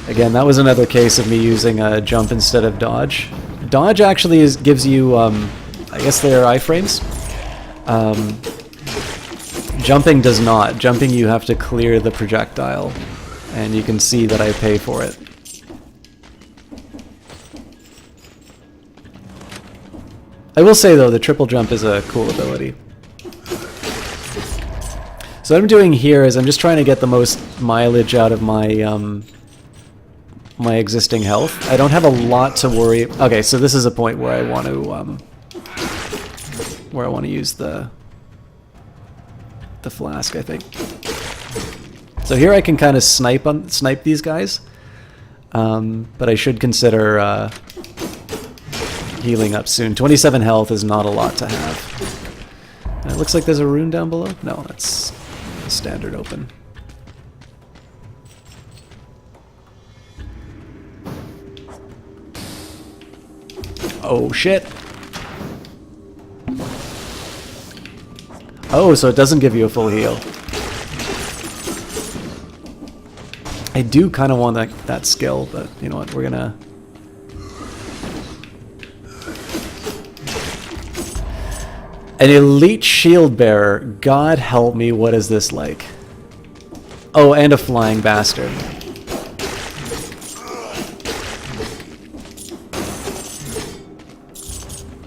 Again, that was another case of me using a jump instead of dodge. Dodge actually gives you, I guess they are iframes. Jumping does not. Jumping, you have to clear the projectile, and you can see that I pay for it. I will say though, the triple jump is a cool ability. So what I'm doing here is I'm just trying to get the most mileage out of my my existing health. I don't have a lot to worry. Okay, so this is a point where I want to use the flask, I think. So here I can kind of snipe these guys, but I should consider healing up soon. 27 health is not a lot to have. And it looks like there's a rune down below. No, that's a standard open. Oh shit. Oh, so it doesn't give you a full heal. I do kind of want that skill, but you know what, we're gonna... An elite shield bearer. God help me, what is this like? Oh, and a flying bastard.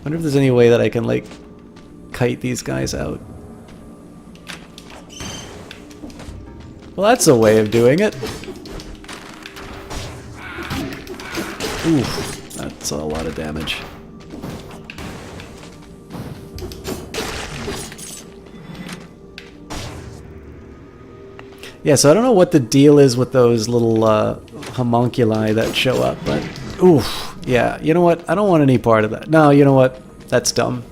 Wonder if there's any way that I can, like, kite these guys out. Well, that's a way of doing it. Oof, that's a lot of damage. Yeah, so I don't know what the deal is with those little homunculi that show up, but oof, yeah, you know what? I don't want any part of that. No, you know what? That's dumb.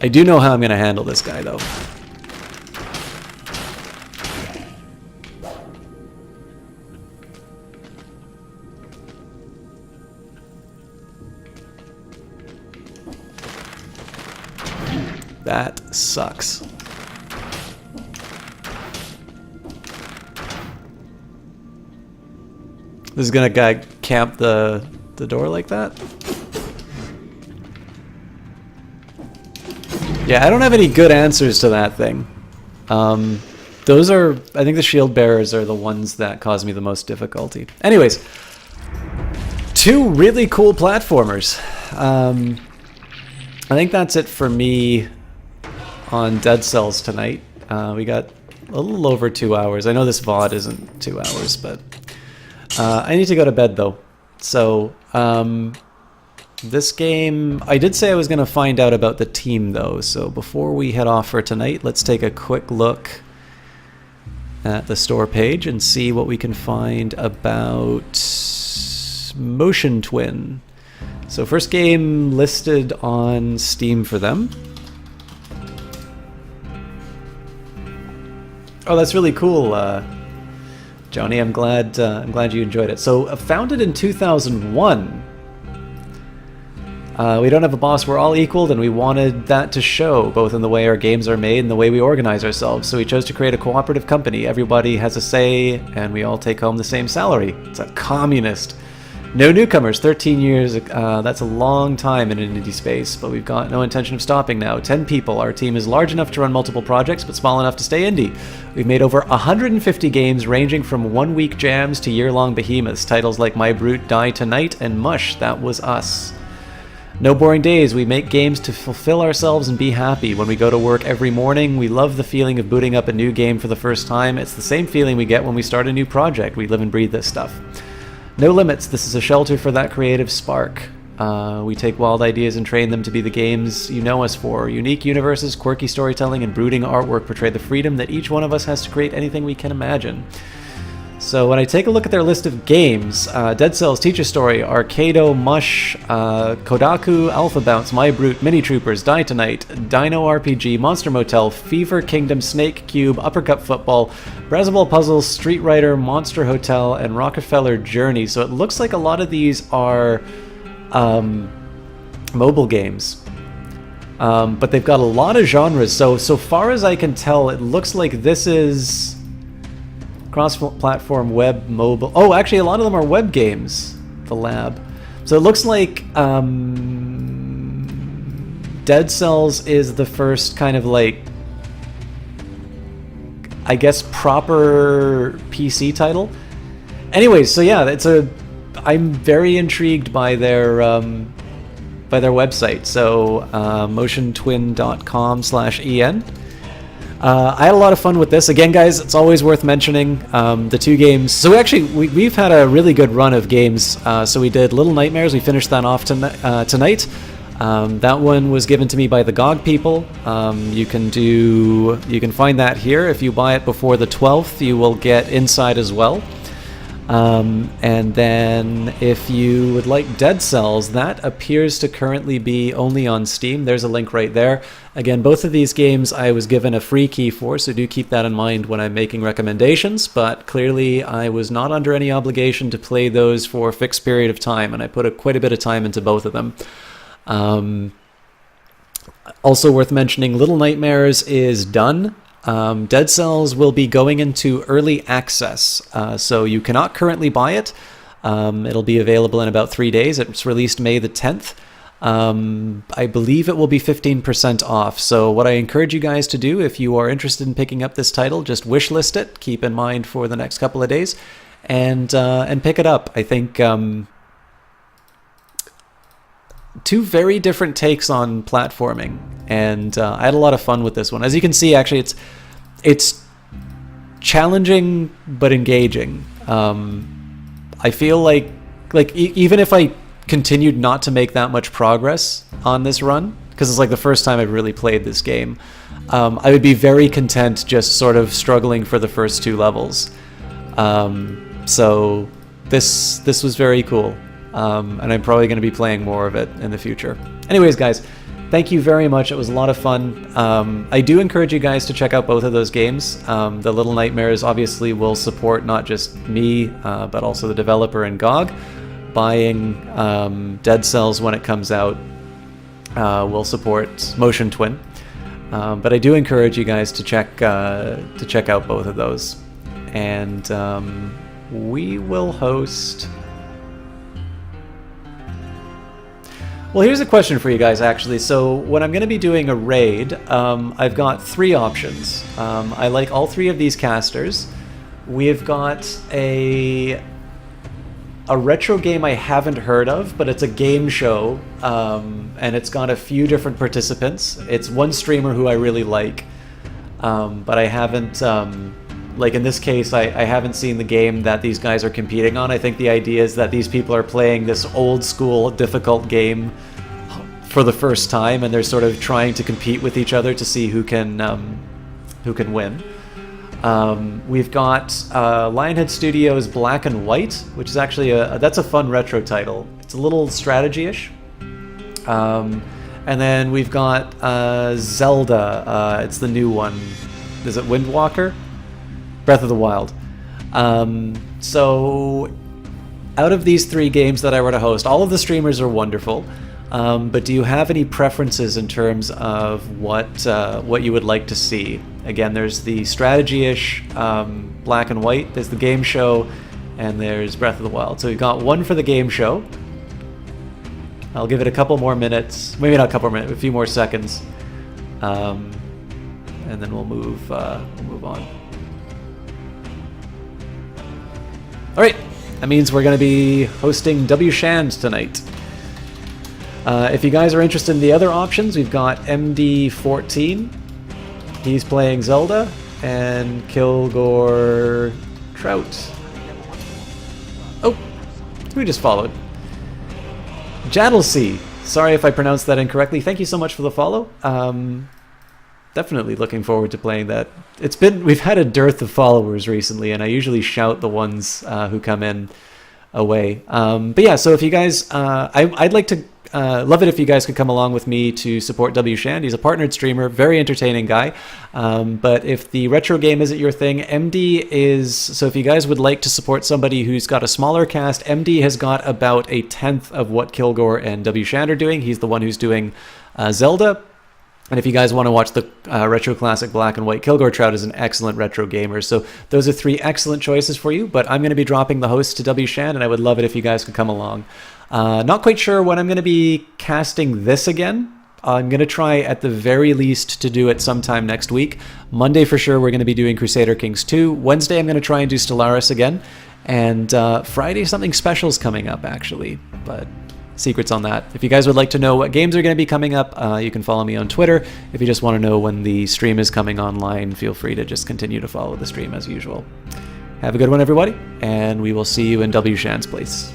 I do know how I'm going to handle this guy, though. That sucks. This is gonna guy camp the door like that? Yeah, I don't have any good answers to that thing. Those are, I think the shield bearers are the ones that cause me the most difficulty. Anyways, two really cool platformers. I think that's it for me on Dead Cells tonight. We got a little over 2 hours. I know this VOD isn't 2 hours, but I need to go to bed though. So this game, I did say I was going to find out about the team though. So before we head off for tonight, let's take a quick look at the store page and see what we can find about Motion Twin. So first game listed on Steam for them. Oh, that's really cool, Joni. I'm glad you enjoyed it. So, founded in 2001. We don't have a boss. We're all equal, and we wanted that to show both in the way our games are made and the way we organize ourselves. So we chose to create a cooperative company. Everybody has a say, and we all take home the same salary. It's a communist. No newcomers, 13 years, that's a long time in an indie space, but we've got no intention of stopping now. 10 people, our team is large enough to run multiple projects, but small enough to stay indie. We've made over 150 games ranging from one-week jams to year-long behemoths. Titles like My Brute, Die Tonight, and Mush, that was us. No boring days. We make games to fulfill ourselves and be happy. When we go to work every morning, we love the feeling of booting up a new game for the first time. It's the same feeling we get when we start a new project. We live and breathe this stuff. No limits. This is a shelter for that creative spark. We take wild ideas and train them to be the games you know us for. Unique universes, quirky storytelling, and brooding artwork portray the freedom that each one of us has to create anything we can imagine. So when I take a look at their list of games, Dead Cells, Teacher Story, Arcado, Mush, Kodaku, Alpha Bounce, My Brute, Mini Troopers, Die Tonight, Dino RPG, Monster Motel, Fever Kingdom, Snake Cube, Uppercut Football, Brazzball Puzzles, Street Rider, Monster Hotel, and Rockefeller Journey. So it looks like a lot of these are mobile games. But they've got a lot of genres. So far as I can tell, it looks like this is cross-platform, web, mobile. Oh, actually, a lot of them are web games. The Lab. So it looks like Dead Cells is the first kind of like, I guess, proper PC title. Anyways, so yeah, I'm very intrigued by their website. So motiontwin.com/en. I had a lot of fun with this. Again, guys, it's always worth mentioning the two games. So actually, we've had a really good run of games. So we did Little Nightmares. We finished that off tonight. That one was given to me by the GOG people. You can find that here. If you buy it before the 12th, you will get Inside as well. And then if you would like Dead Cells, that appears to currently be only on Steam. There's a link right there. Again, both of these games I was given a free key for, so do keep that in mind when I'm making recommendations, but clearly I was not under any obligation to play those for a fixed period of time, and I put quite a bit of time into both of them. Also worth mentioning, Little Nightmares is done. Dead Cells will be going into early access, so you cannot currently buy it. It'll be available in about 3 days. It's released May the 10th. I believe it will be 15% off. So what I encourage you guys to do, if you are interested in picking up this title, just wishlist it, keep in mind for the next couple of days, and pick it up. I think two very different takes on platforming, and I had a lot of fun with this one. As you can see, actually, it's challenging but engaging. I feel like even if I continued not to make that much progress on this run, because it's like the first time I've really played this game, I would be very content just sort of struggling for the first two levels. So this was very cool. And I'm probably going to be playing more of it in the future. Anyways, guys, thank you very much. It was a lot of fun. I do encourage you guys to check out both of those games. The Little Nightmares obviously will support not just me, but also the developer and GOG. Buying Dead Cells when it comes out will support Motion Twin. But I do encourage you guys to check out both of those. And we will host... Well, here's a question for you guys, actually. So when I'm going to be doing a raid, I've got three options. I like all three of these casters. We've got a retro game I haven't heard of, but it's a game show, and it's got a few different participants. It's one streamer who I really like, but I haven't... like in this case, I haven't seen the game that these guys are competing on. I think the idea is that these people are playing this old school, difficult game for the first time, and they're sort of trying to compete with each other to see who can win. We've got Lionhead Studios' Black and White, which is actually that's a fun retro title. It's a little strategy-ish. And then we've got Zelda. It's the new one. Is it Windwalker? Breath of the Wild. So out of these three games that I were to host, all of the streamers are wonderful, but do you have any preferences in terms of what you would like to see? Again, there's the strategy-ish Black and White, there's the game show, and there's Breath of the Wild. So we've got one for the game show. I'll give it a couple more minutes, maybe not a couple more minutes, a few more seconds, and then we'll move on. All right, that means we're going to be hosting W Shand tonight. If you guys are interested in the other options, we've got MD14. He's playing Zelda, and Kilgore Trout. Oh, who just followed? Jadalsea. Sorry if I pronounced that incorrectly. Thank you so much for the follow. Definitely looking forward to playing that. We've had a dearth of followers recently, and I usually shout the ones who come in away. But yeah, so if you guys, I'd like to love it if you guys could come along with me to support WShand. He's a partnered streamer, very entertaining guy. But if the retro game isn't your thing, MD is. So if you guys would like to support somebody who's got a smaller cast, MD has got about 1/10 of what Kilgore and WShand are doing. He's the one who's doing Zelda. And if you guys want to watch the retro classic Black and White, Kilgore Trout is an excellent retro gamer. So those are 3 excellent choices for you. But I'm going to be dropping the host to WShand, and I would love it if you guys could come along. Not quite sure when I'm going to be casting this again. I'm going to try at the very least to do it sometime next week. Monday for sure we're going to be doing Crusader Kings 2. Wednesday I'm going to try and do Stellaris again. And Friday something special is coming up actually. But secrets on that. If you guys would like to know what games are going to be coming up, you can follow me on Twitter. If you just want to know when the stream is coming online, feel free to just continue to follow the stream as usual. Have a good one, everybody, and we will see you in WShand's place.